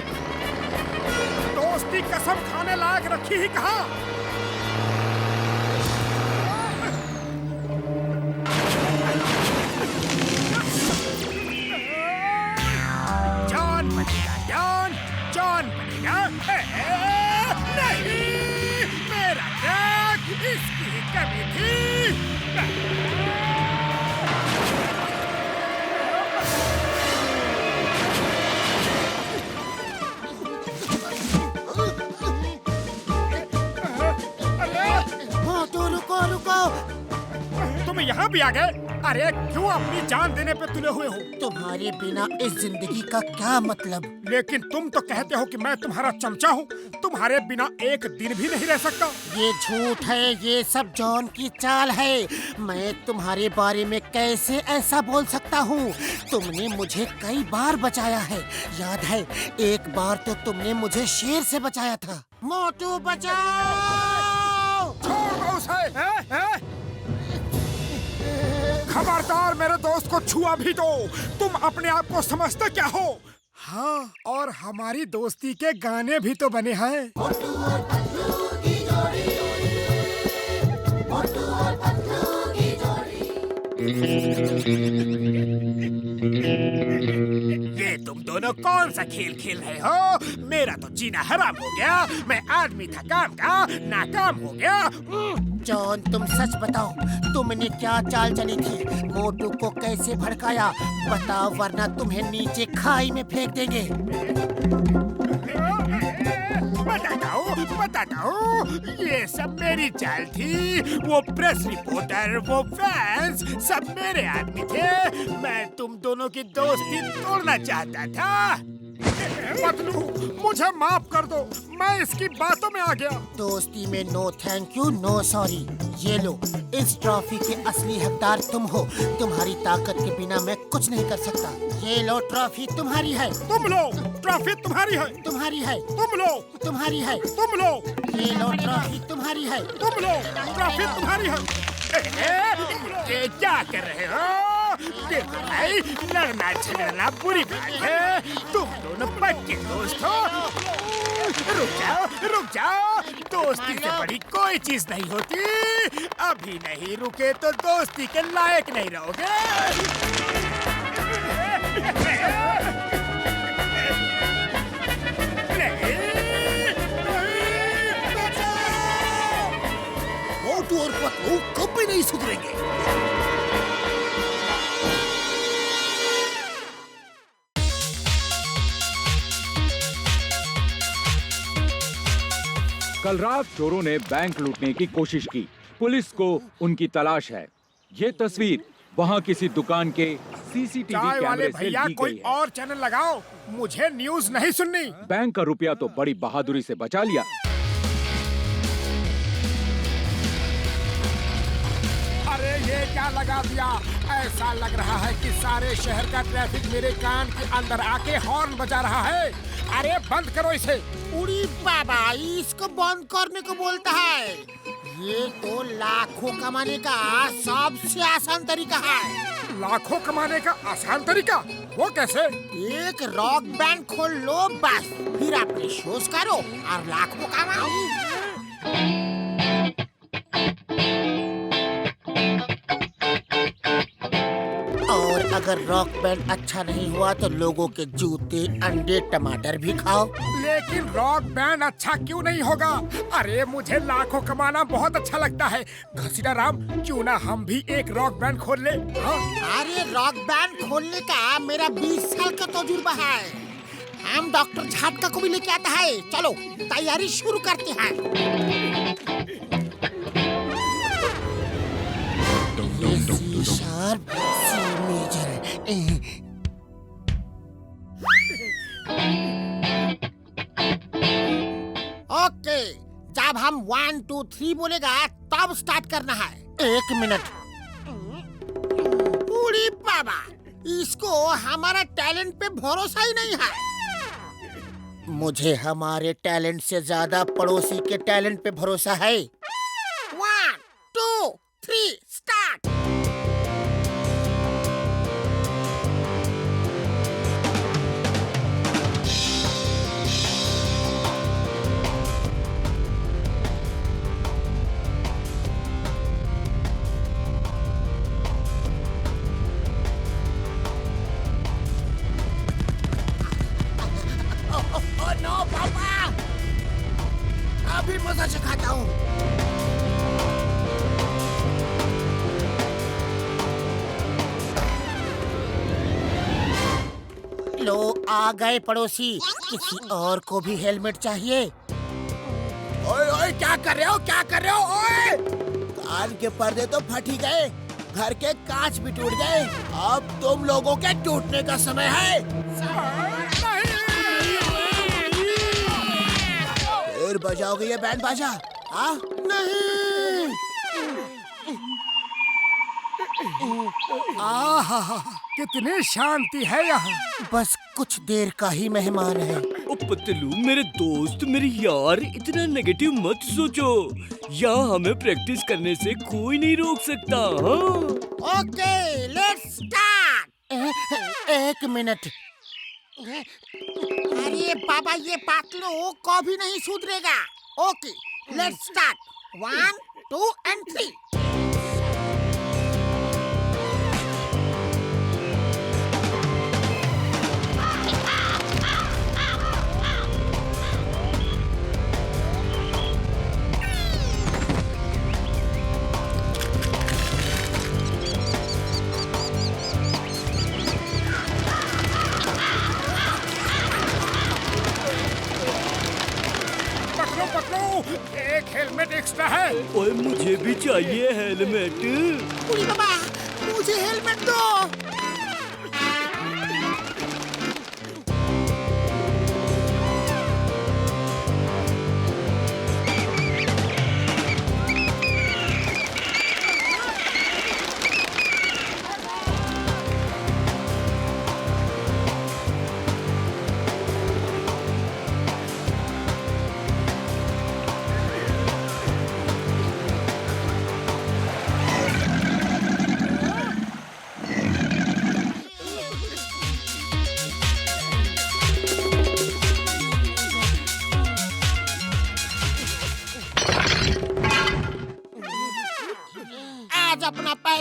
दोस्ती कसम खाने लायक रखी ही कहा। जॉन बनेगा डॉन, जॉन बनेगा। नहीं, मेरा ट्रक, इसकी ही कमी थी। रुको, तुम यहाँ भी आ गए? अरे क्यों अपनी जान देने पे तुले हुए हो? तुम्हारे बिना इस जिंदगी का क्या मतलब? लेकिन तुम तो कहते हो कि मैं तुम्हारा चमचा हूँ, तुम्हारे बिना एक दिन भी नहीं रह सकता। ये झूठ है, ये सब जॉन की चाल है। मैं तुम्हारे बारे में कैसे ऐसा बोल सकता हूँ? तुमने मुझे कई बार बचाया है, याद है? एक बार तो तुमने मुझे शेर से बचाया था। मोटू बचाओ! छोड़ दो उसे। खबरदार, मेरे दोस्त को छुआ भी दो। तुम अपने आप को समझते क्या हो? हाँ, और हमारी दोस्ती के गाने भी तो बने हैं। ये तुम दोनों कौन सा खेल खेल रहे हो? मेरा तो जीना हराम हो गया। मैं आदमी था काम का, नाकाम हो गया। जॉन, तुम सच बताओ, तुमने क्या चाल चली थी? मोटू को कैसे भड़काया? बताओ, वरना तुम्हें नीचे खाई में फेंक देंगे। बताता हूँ, ये सब मेरी चाल थी। वो प्रेस रिपोर्टर, वो फैंस, सब मेरे आदमी थे। मैं तुम दोनों की दोस्ती तोड़ना चाहता था। पतलू, मुझे माफ कर दो, मैं इसकी बातों में आ गया। दोस्ती में no thank you, no sorry. ये लो, इस ट्रॉफी के असली हकदार तुम हो। तुम्हारी ताकत के बिना मैं कुछ नहीं कर सकता। ये लो, ट्रॉफी तुम्हारी है। तुम लो, ट्रॉफी तुम्हारी है। तुम्हारी है। तुम लो, तुम्हारी है। तुम लो। ये लो, ट्रॉफी तुम्हारी है। तुम लो, ट्रॉफी तुम्हारी है। ये क्या कर रहे हो? देखो भाई, लड़ना झगड़ना बुरी बात है। तुम दोनों पक्के दोस्त हो। रुक जाओ, रुक जाओ, दोस्ती से बड़ी कोई चीज नहीं होती। अभी नहीं रुके तो दोस्ती के लायक नहीं रहोगे। मोटू और पतलू कभी नहीं सुधरेंगे। कल रात चोरों ने बैंक लूटने की कोशिश की। पुलिस को उनकी तलाश है। ये तस्वीर वहाँ किसी दुकान के सीसीटीवी चाय वाले कैमरे से भैया ली कोई गई है। और चैनल लगाओ, मुझे न्यूज नहीं सुननी। बैंक का रुपया तो बड़ी बहादुरी से बचा लिया। अरे ये क्या लगा दिया? ऐसा लग रहा है कि सारे शहर का ट्रैफिक मेरे कान के अंदर आके हॉर्न बजा रहा है। अरे बंद करो इसे। उड़ी बाबा, इसको बंद करने को बोलता है। ये तो लाखों कमाने का सबसे आसान तरीका है। लाखों कमाने का आसान तरीका? वो कैसे? एक रॉक बैंड खोल लो बस, फिर अपने शोज करो और लाखों कमाओ। और अगर रॉक बैंड अच्छा नहीं हुआ तो लोगों के जूते, अंडे, टमाटर भी खाओ। लेकिन रॉक बैंड अच्छा क्यों नहीं होगा? अरे मुझे लाखों कमाना बहुत अच्छा लगता है। घसीटा राम, क्यों ना हम भी एक रॉक बैंड खोल ले? हाँ? अरे रॉक बैंड खोलने का मेरा 20 साल का तजुर्बा है। हम डॉक्टर झटका को भी लेके आता है। चलो तैयारी शुरू करते हैं। शार्प, सी मेजर। ओके, जब हम 1 2 3 बोलेगा तब स्टार्ट करना है। 1 मिनट। उड़ी बाबा, इसको हमारा टैलेंट पे भरोसा ही नहीं है। मुझे हमारे टैलेंट से ज्यादा पड़ोसी के टैलेंट पे भरोसा है। 1 2 3 स्टार्ट। नो पापा, अभी मजा सिखाता हूँ। लो आ गए पड़ोसी। किसी और को भी हेलमेट चाहिए? ओए ओए, क्या कर रहे हो, क्या कर रहे हो? ओए, कान के पर्दे तो फट ही गए, घर के कांच भी टूट गए। अब तुम लोगों के टूटने का समय है। फिर बजाओगे ये बैंड बाजा? हाँ? नहीं। आहा, कितनी शांति है यहाँ। बस कुछ देर का ही मेहमान है। ओ पतलू मेरे दोस्त, मेरे यार, इतना नेगेटिव मत सोचो। यहाँ हमें प्रैक्टिस करने से कोई नहीं रोक सकता। हाँ? Okay, let's start. 1 मिनट। अरे बाबा, ये पातलू कभी नहीं सुधरेगा। Okay, let's start. 1 2 and 3। एक हेलमेट एक्स्ट्रा है। ओए मुझे भी चाहिए हेलमेट। उड़ी बाबा, मुझे हेलमेट दो।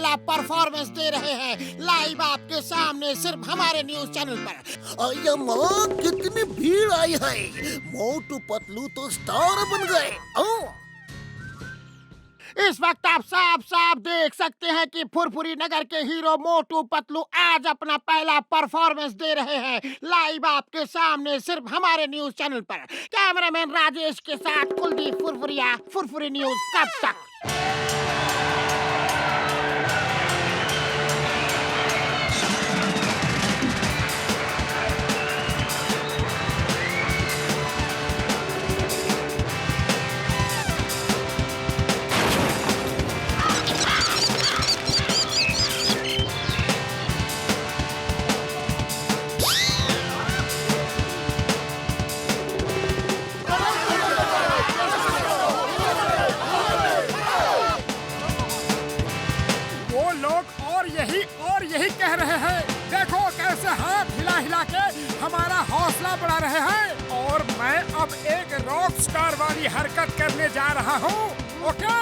पहला परफॉर्मेंस दे रहे हैं लाइव आपके सामने सिर्फ हमारे न्यूज चैनल पर। अय्या माँ, कितनी भीड़ आई है। मोटू पतलू तो स्टार बन गए। इस वक्त आप साफ देख सकते हैं कि फुरफुरी नगर के हीरो मोटू पतलू आज अपना पहला परफॉर्मेंस दे रहे हैं लाइव आपके सामने सिर्फ हमारे न्यूज चैनल पर। कैमरामैन राजेश के साथ कुलदीप फुरफुरिया, फुरफुरी न्यूज। कब तक? यही कह रहे हैं, देखो कैसे हाथ हिला हिला के हमारा हौसला बढ़ा रहे हैं। और मैं अब एक रॉक स्टार वाली हरकत करने जा रहा हूँ। ओके?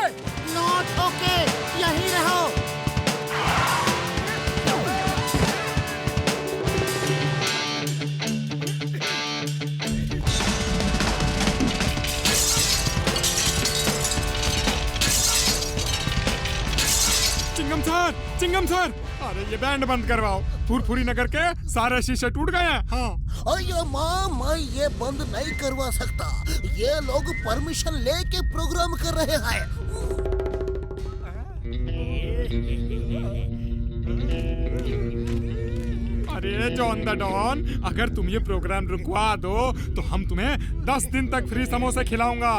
नॉट ओके, यही रहो। चिंगम सर, अरे ये बैंड बंद करवाओ। फुरफुरी नगर के सारे शीशे टूट गए हैं। हाँ। अरे माँ, मैं ये बंद नहीं करवा सकता। ये लोग परमिशन लेके प्रोग्राम कर रहे हैं। अरे जॉन द डॉन, अगर तुम ये प्रोग्राम रुकवा दो तो हम तुम्हें 10 दिन तक फ्री समोसे खिलाऊंगा।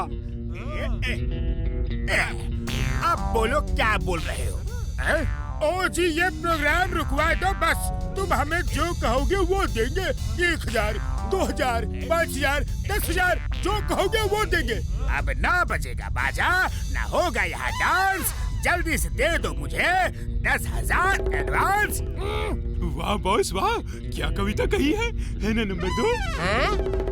अब बोलो क्या बोल रहे हो? ओ जी, ये प्रोग्राम रुकवा दो बस। तुम हमें जो कहोगे वो देंगे। 1000, 2000, 5000, 10,000 जो कहोगे वो देंगे। अब ना बजेगा बाजा, ना होगा यहाँ डांस। जल्दी से दे दो मुझे 10,000 एडवांस। वाह बॉस वाह, क्या कविता कही है ना नंबर 2?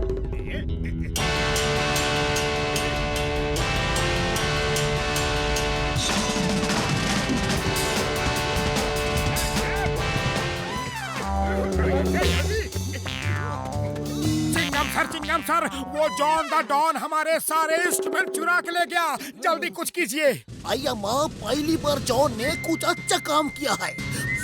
चिंगम सर, वो जॉन द डॉन हमारे सारे इंस्ट्रूमेंट चुरा के ले गया। जल्दी कुछ कीजिए। अय्या माँ, पहली बार जॉन ने कुछ अच्छा काम किया है।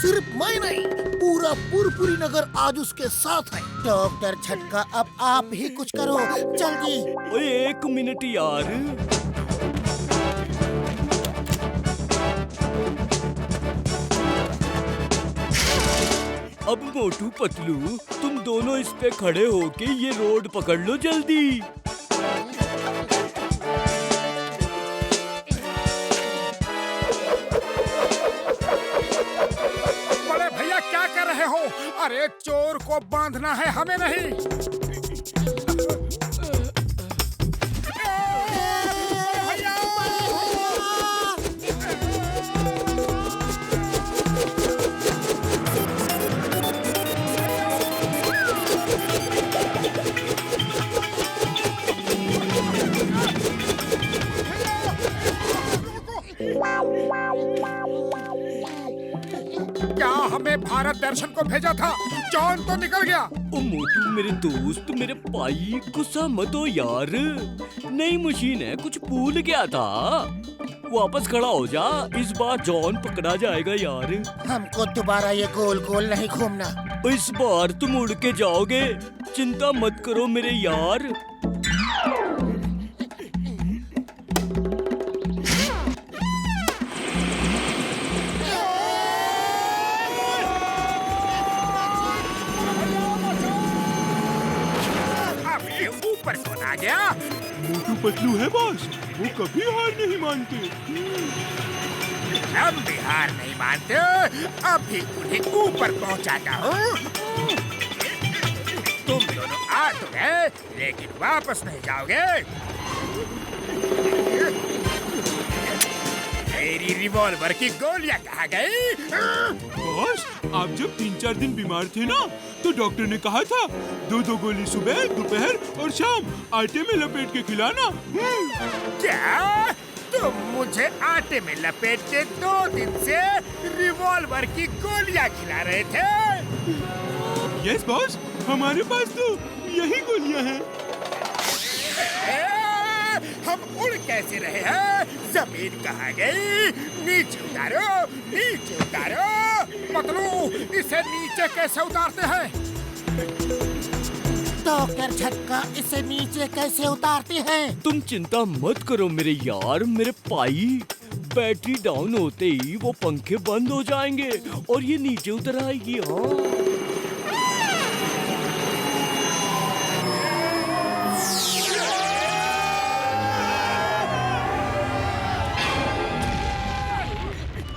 सिर्फ मैं नहीं, पूरा फुरफुरी नगर आज उसके साथ है। डॉक्टर झटका, अब आप ही कुछ करो जल्दी। ओए 1 मिनट यार। अब मोटू पतलू, तुम दोनों इस पे खड़े होके ये रोड पकड़ लो जल्दी। बड़े भैया क्या कर रहे हो? अरे चोर को बांधना है, हमें नहीं। क्या हमें भारत दर्शन को भेजा था? जॉन तो निकल गया। ओ मोटू मेरे दोस्त, मेरे भाई, गुस्सा मत हो यार। नई मशीन है, कुछ भूल गया था। वापस खड़ा हो जा, इस बार जॉन पकड़ा जाएगा यार। हमको दोबारा ये गोल गोल नहीं घूमना। इस बार तुम उड़ के जाओगे, चिंता मत करो मेरे यार। आ गया। मोटू पतलू है बॉस, वो कभी हार नहीं मानते। हम भी हार नहीं मानते, अभी उन्हें ऊपर पहुंचाता हूँ। तुम दोनों आ तो गए, लेकिन वापस नहीं जाओगे। मेरी रिवॉल्वर की गोलियां कहाँ गई? बॉस, आप जब 3-4 दिन बीमार थे ना, तो डॉक्टर ने कहा था 2-2 गोली सुबह, दोपहर और शाम आटे में लपेट के खिलाना। क्या तुम मुझे आटे में लपेट के 2 दिन से रिवॉल्वर की गोलियां खिला रहे थे। यस बॉस, हमारे पास तो यही गोलियां हैं। हम उड़ कैसे रहे हैं? जमीन कहाँ गई? नीचे उतारो, नीचे उतारो। पतलू, इसे नीचे कैसे उतारते हैं? डॉक्टर झटका, इसे नीचे कैसे उतारते हैं? तुम चिंता मत करो मेरे यार, मेरे भाई। बैटरी डाउन होते ही वो पंखे बंद हो जाएंगे और ये नीचे उतर आएगी। हाँ,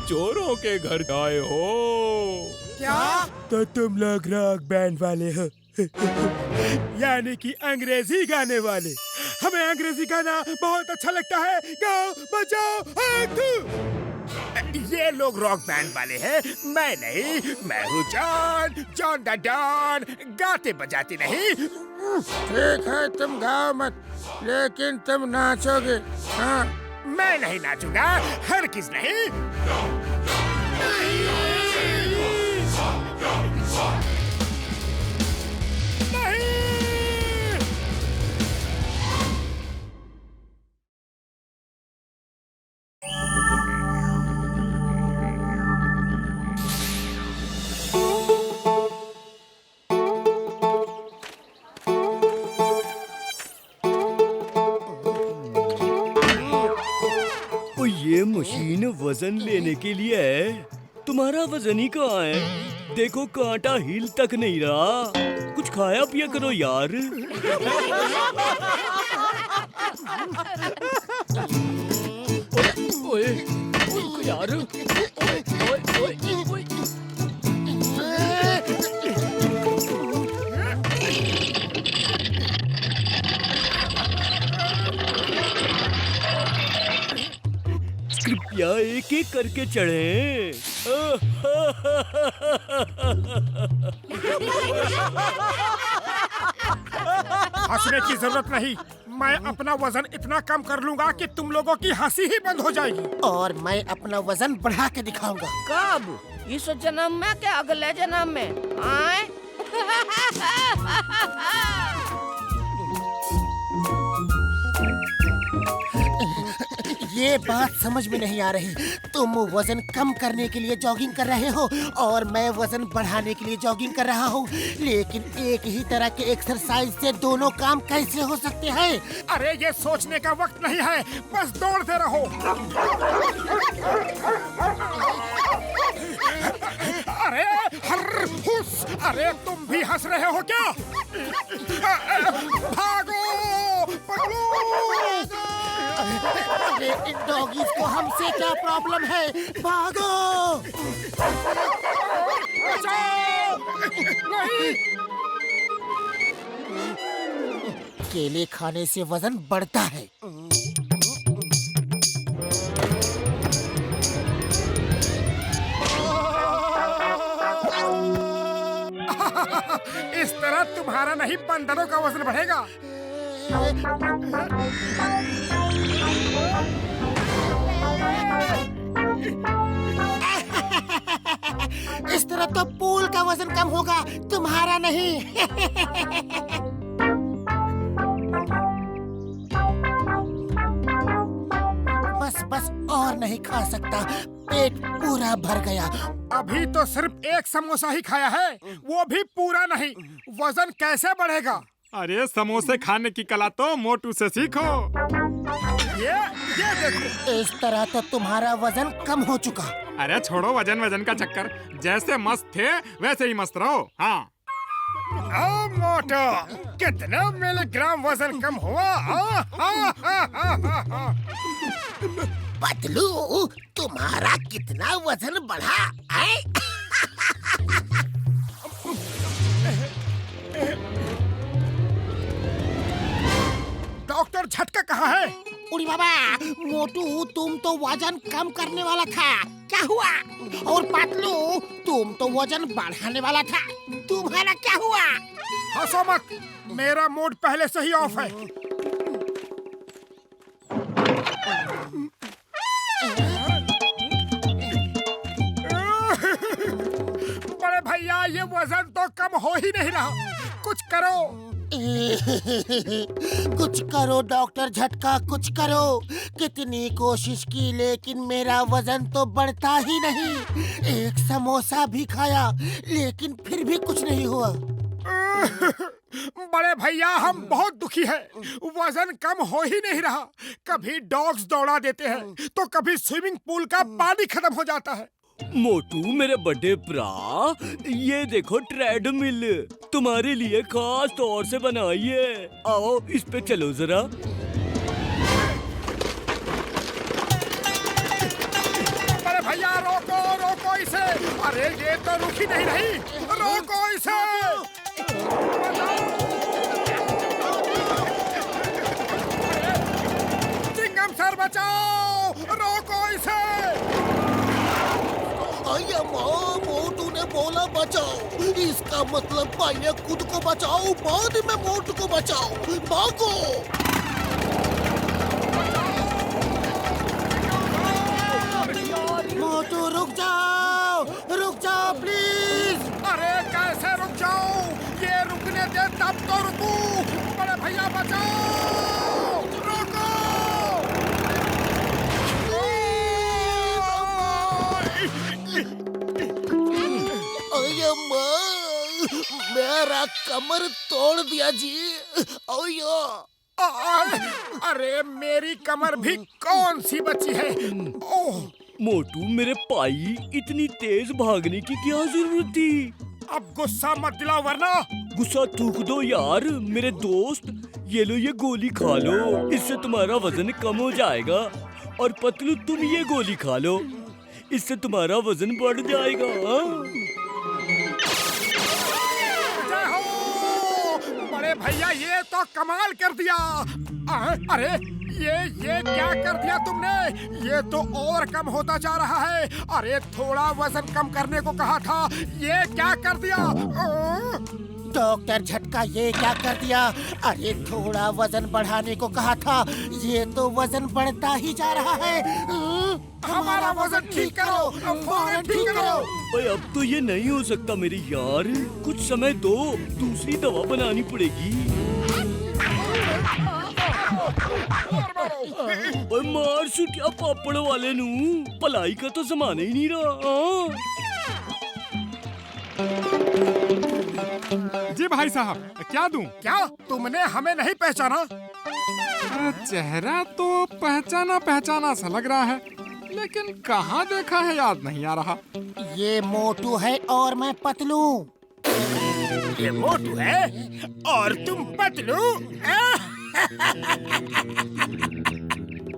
चोरों के घर आए हो क्या? तो तुम लोग रॉक बैंड वाले हो यानी कि अंग्रेजी गाने वाले। हमें अंग्रेजी गाना बहुत अच्छा लगता है। गाओ बजाओ हाथ। ये लोग रॉक बैंड वाले हैं, मैं नहीं। मैं हूँ जॉन, जॉन द डॉन। गाते बजाते नहीं। ठीक है, तुम गाओ मत, लेकिन तुम नाचोगे। हाँ, मैं नहीं नाचूंगा, हरगिज़ नहीं। ये मशीन वजन लेने के लिए है। तुम्हारा वजन ही कहाँ है? देखो कांटा हिल तक नहीं रहा। कुछ खाया पिया करो यार। ओए, ओए यार, ओए, ओए, ओए, ओए। कृपया एक एक करके चढ़े। हंसने की जरूरत नहीं। मैं अपना वजन इतना कम कर लूंगा कि तुम लोगों की हंसी ही बंद हो जाएगी। और मैं अपना वजन बढ़ा के दिखाऊंगा। कब? इस जन्म में क्या अगले जन्म में? आए? ये बात समझ में नहीं आ रही। तुम वजन कम करने के लिए जॉगिंग कर रहे हो और मैं वजन बढ़ाने के लिए जॉगिंग कर रहा हूँ, लेकिन एक ही तरह के एक्सरसाइज से दोनों काम कैसे हो सकते हैं? अरे ये सोचने का वक्त नहीं है, बस दौड़ते रहो। अरे हर हुस, अरे तुम भी हंस रहे हो क्या? भागो पकड़ो। अरे इन डॉगीज को हमसे क्या प्रॉब्लम है? भागो! नहीं। केले खाने से वजन बढ़ता है। इस तरह तुम्हारा नहीं, बंदरों का वजन बढ़ेगा। इस तरह तो पूल का वजन कम होगा, तुम्हारा नहीं। बस बस और नहीं खा सकता, पेट पूरा भर गया। अभी तो सिर्फ एक समोसा ही खाया है, वो भी पूरा नहीं। वजन कैसे बढ़ेगा? अरे समोसे खाने की कला तो मोटू से सीखो। ये देखो। इस तरह तो तुम्हारा वजन कम हो चुका। अरे छोड़ो वजन का चक्कर, जैसे मस्त थे वैसे ही मस्त रहो। हाँ। ओ मोटो, कितना मिलीग्राम वजन कम हुआ? पतलू, तुम्हारा कितना वजन बढ़ा? डॉक्टर झटका कहाँ है? उड़ी बाबा, मोटू तुम तो वजन कम करने वाला था, क्या हुआ? और पतलू तुम तो वजन बढ़ाने वाला था, तुम्हारा क्या हुआ? हंसो मत, मेरा मूड पहले से ही ऑफ है। हो ही नहीं रहा। कुछ करो। कुछ करो डॉक्टर झटका, कुछ करो। कितनी कोशिश की लेकिन मेरा वजन तो बढ़ता ही नहीं। एक समोसा भी खाया लेकिन फिर भी कुछ नहीं हुआ। बड़े भैया हम बहुत दुखी हैं। वजन कम हो ही नहीं रहा। कभी डॉग्स दौड़ा देते हैं तो कभी स्विमिंग पूल का पानी खत्म हो जाता है। मोटू मेरे बड़े प्रा, ये देखो ट्रेडमिल, तुम्हारे लिए खास तौर से बनाई है। आओ इस पे चलो जरा। अरे भैया रोको रोको इसे। अरे ये तो रुक ही नहीं रही। रोको इसे। चिंगम सर बचाओ, रोको इसे। मोटू ने बोला बचाओ, इसका मतलब पहले खुद को बचाओ बाद में मोटू को बचाओ। भागो। मोटू रुक जाओ प्लीज। अरे कैसे रुक जाओ? ये रुकने दे तब तो रुकू। बड़े भैया बचाओ, रुको। मेरा कमर तोड़ दिया जी। अरे मेरी कमर भी कौन सी बची है? ओह मोटू मेरे भाई, इतनी तेज भागने की क्या जरूरत थी? अब गुस्सा मत दिलाओ वरना। गुस्सा थूक दो यार मेरे दोस्त। ये लो ये गोली खा लो, इससे तुम्हारा वजन कम हो जाएगा। और पतलू तुम ये गोली खा लो, इससे तुम्हारा वजन बढ़ जाएगा। जय हो बड़े भैया, ये तो कमाल कर दिया। अरे ये क्या कर दिया तुमने? ये तो और कम होता जा रहा है। अरे थोड़ा वजन कम करने को कहा था, ये क्या कर दिया? डॉक्टर झटका ये क्या कर दिया? अरे थोड़ा वजन बढ़ाने को कहा था, ये तो वजन बढ़ता ही जा रहा है। हमारा वजन ठीक करो, फौरन ठीक करो। ओए अब तो ये नहीं हो सकता मेरे यार, कुछ समय दो, दूसरी दवा बनानी पड़ेगी। ओए मार सुटिया पापड़ वाले नू, भलाई का तो जमाना ही नहीं रहा। जी भाई साहब, क्या दूं? क्या तुमने हमें नहीं पहचाना? चेहरा तो पहचाना सा लग रहा है, लेकिन कहाँ देखा है याद नहीं आ रहा। ये मोटू है और मैं पतलू। ये मोटू है और तुम पतलू?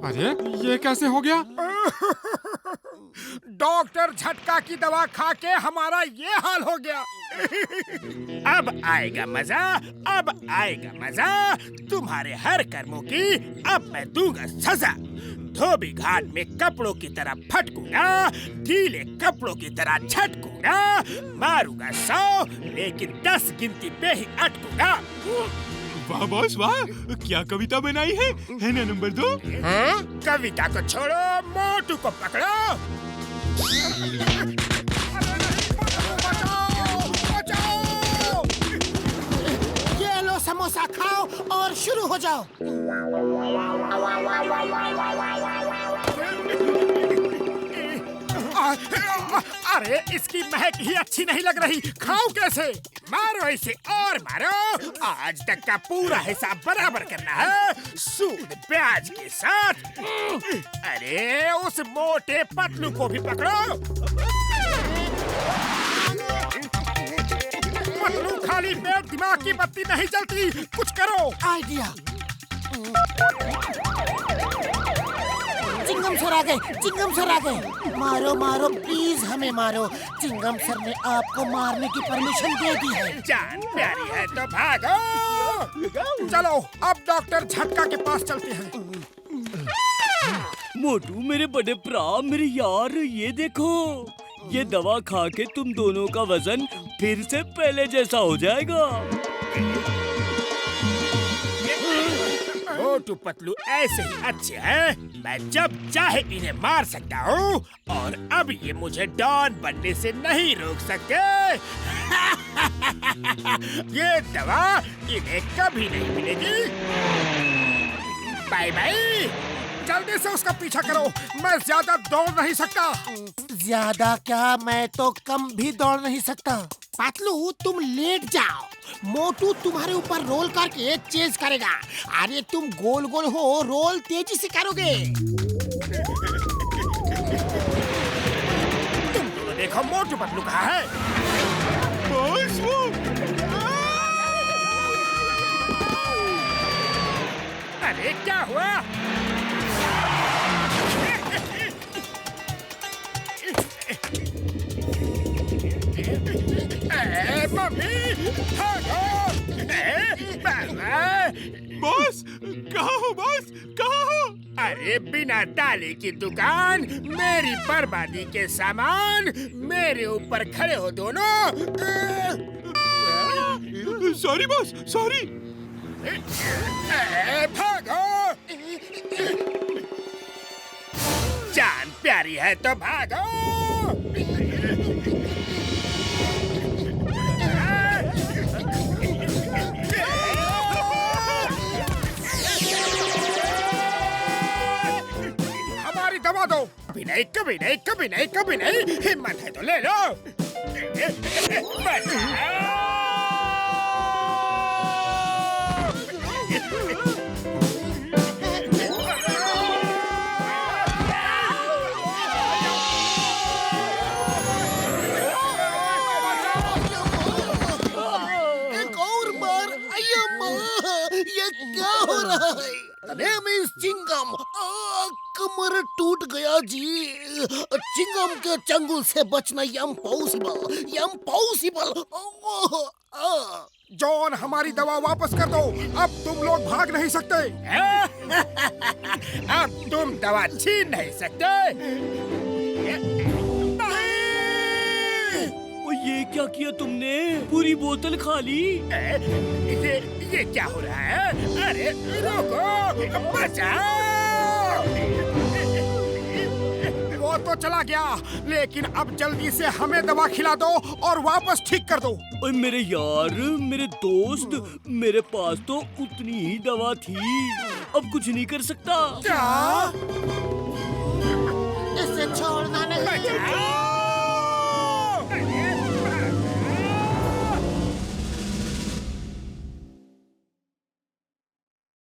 अरे ये कैसे हो गया? डॉक्टर झटका की दवा खा के हमारा ये हाल हो गया। अब आएगा मजा, अब आएगा मजा। तुम्हारे हर कर्मों की अब मैं दूंगा सजा। धोबी घाट में कपड़ों की तरह फटकूंगा, गीले कपड़ों की तरह झटकूंगा। मारूंगा 100 लेकिन 10 गिनती पे ही अटकूंगा। वाह बॉस वाह, क्या कविता बनाई है ना नंबर 2? कविता को छोड़ो, मोटू को पकड़ो। बचाओ! ये लो समोसा खाओ और शुरू हो जाओ। अरे इसकी महक ही अच्छी नहीं लग रही, खाओ कैसे? मारो इसे और मारो। आज तक का पूरा हिसाब बराबर करना है, सूद ब्याज के साथ। अरे उस मोटे पतलू को भी पकड़ो। पतलू खाली पेट दिमाग की बत्ती नहीं जलती, कुछ करो। आइडिया। चिंगम सर आ गए, चिंगम सर आ गए। मारो मारो प्लीज, हमें मारो। चिंगम सर ने आपको मारने की परमिशन दे दी है। जान प्यारी है तो भागो। चलो अब डॉक्टर झटका के पास चलते हैं। मोटू मेरे बड़े भरा, मेरे यार, ये देखो, ये दवा खा के तुम दोनों का वजन फिर से पहले जैसा हो जाएगा। मोटू पतलू ऐसे ही अच्छे हैं, मैं जब चाहे इन्हें मार सकता हूँ और अब ये मुझे डॉन बनने से नहीं रोक सकते। ये दवा इन्हें कभी नहीं मिलेगी। Bye bye. जल्दी से उसका पीछा करो, मैं ज्यादा दौड़ नहीं सकता। ज्यादा क्या, मैं तो कम भी दौड़ नहीं सकता। पतलू तुम लेट जाओ, मोटू तुम्हारे ऊपर रोल करके चेज करेगा। अरे तुम गोल गोल हो, रोल तेजी से करोगे। तुम दोनों देखो मोटू पतलू कहाँ है। बॉस वो अरे क्या हुआ? मम्मी बॉस कहाँ हो बॉस, कहाँ हो? अरे बिना ताले की दुकान, मेरी बर्बादी के सामान, मेरे ऊपर खड़े हो दोनों। Sorry boss, sorry. भागो। जान प्यारी है तो भागो। हमारी दवा दो। कभी नहीं, कभी नहीं, कभी नहीं, कभी नहीं। हिम्मत है तो ले लो। एक और बार। अय्या, ये क्या हो रहा है? The name is Chingam. कमर टूट गया जी। चिंगम के चंगुल से बचना इम्पॉसिबल, इम्पॉसिबल। जॉन, हमारी दवा वापस कर दो। अब तुम लोग भाग नहीं सकते। अब तुम दवा छीन नहीं सकते। ये क्या किया तुमने? पूरी बोतल खाली। ये क्या हो रहा है? अरे रुको, बचाओ। वो तो चला गया, लेकिन अब जल्दी से हमें दवा खिला दो और वापस ठीक कर दो। ओए मेरे यार, मेरे दोस्त, मेरे पास तो उतनी ही दवा थी, अब कुछ नहीं कर सकता। क्या? इसे छोड़ना नहीं।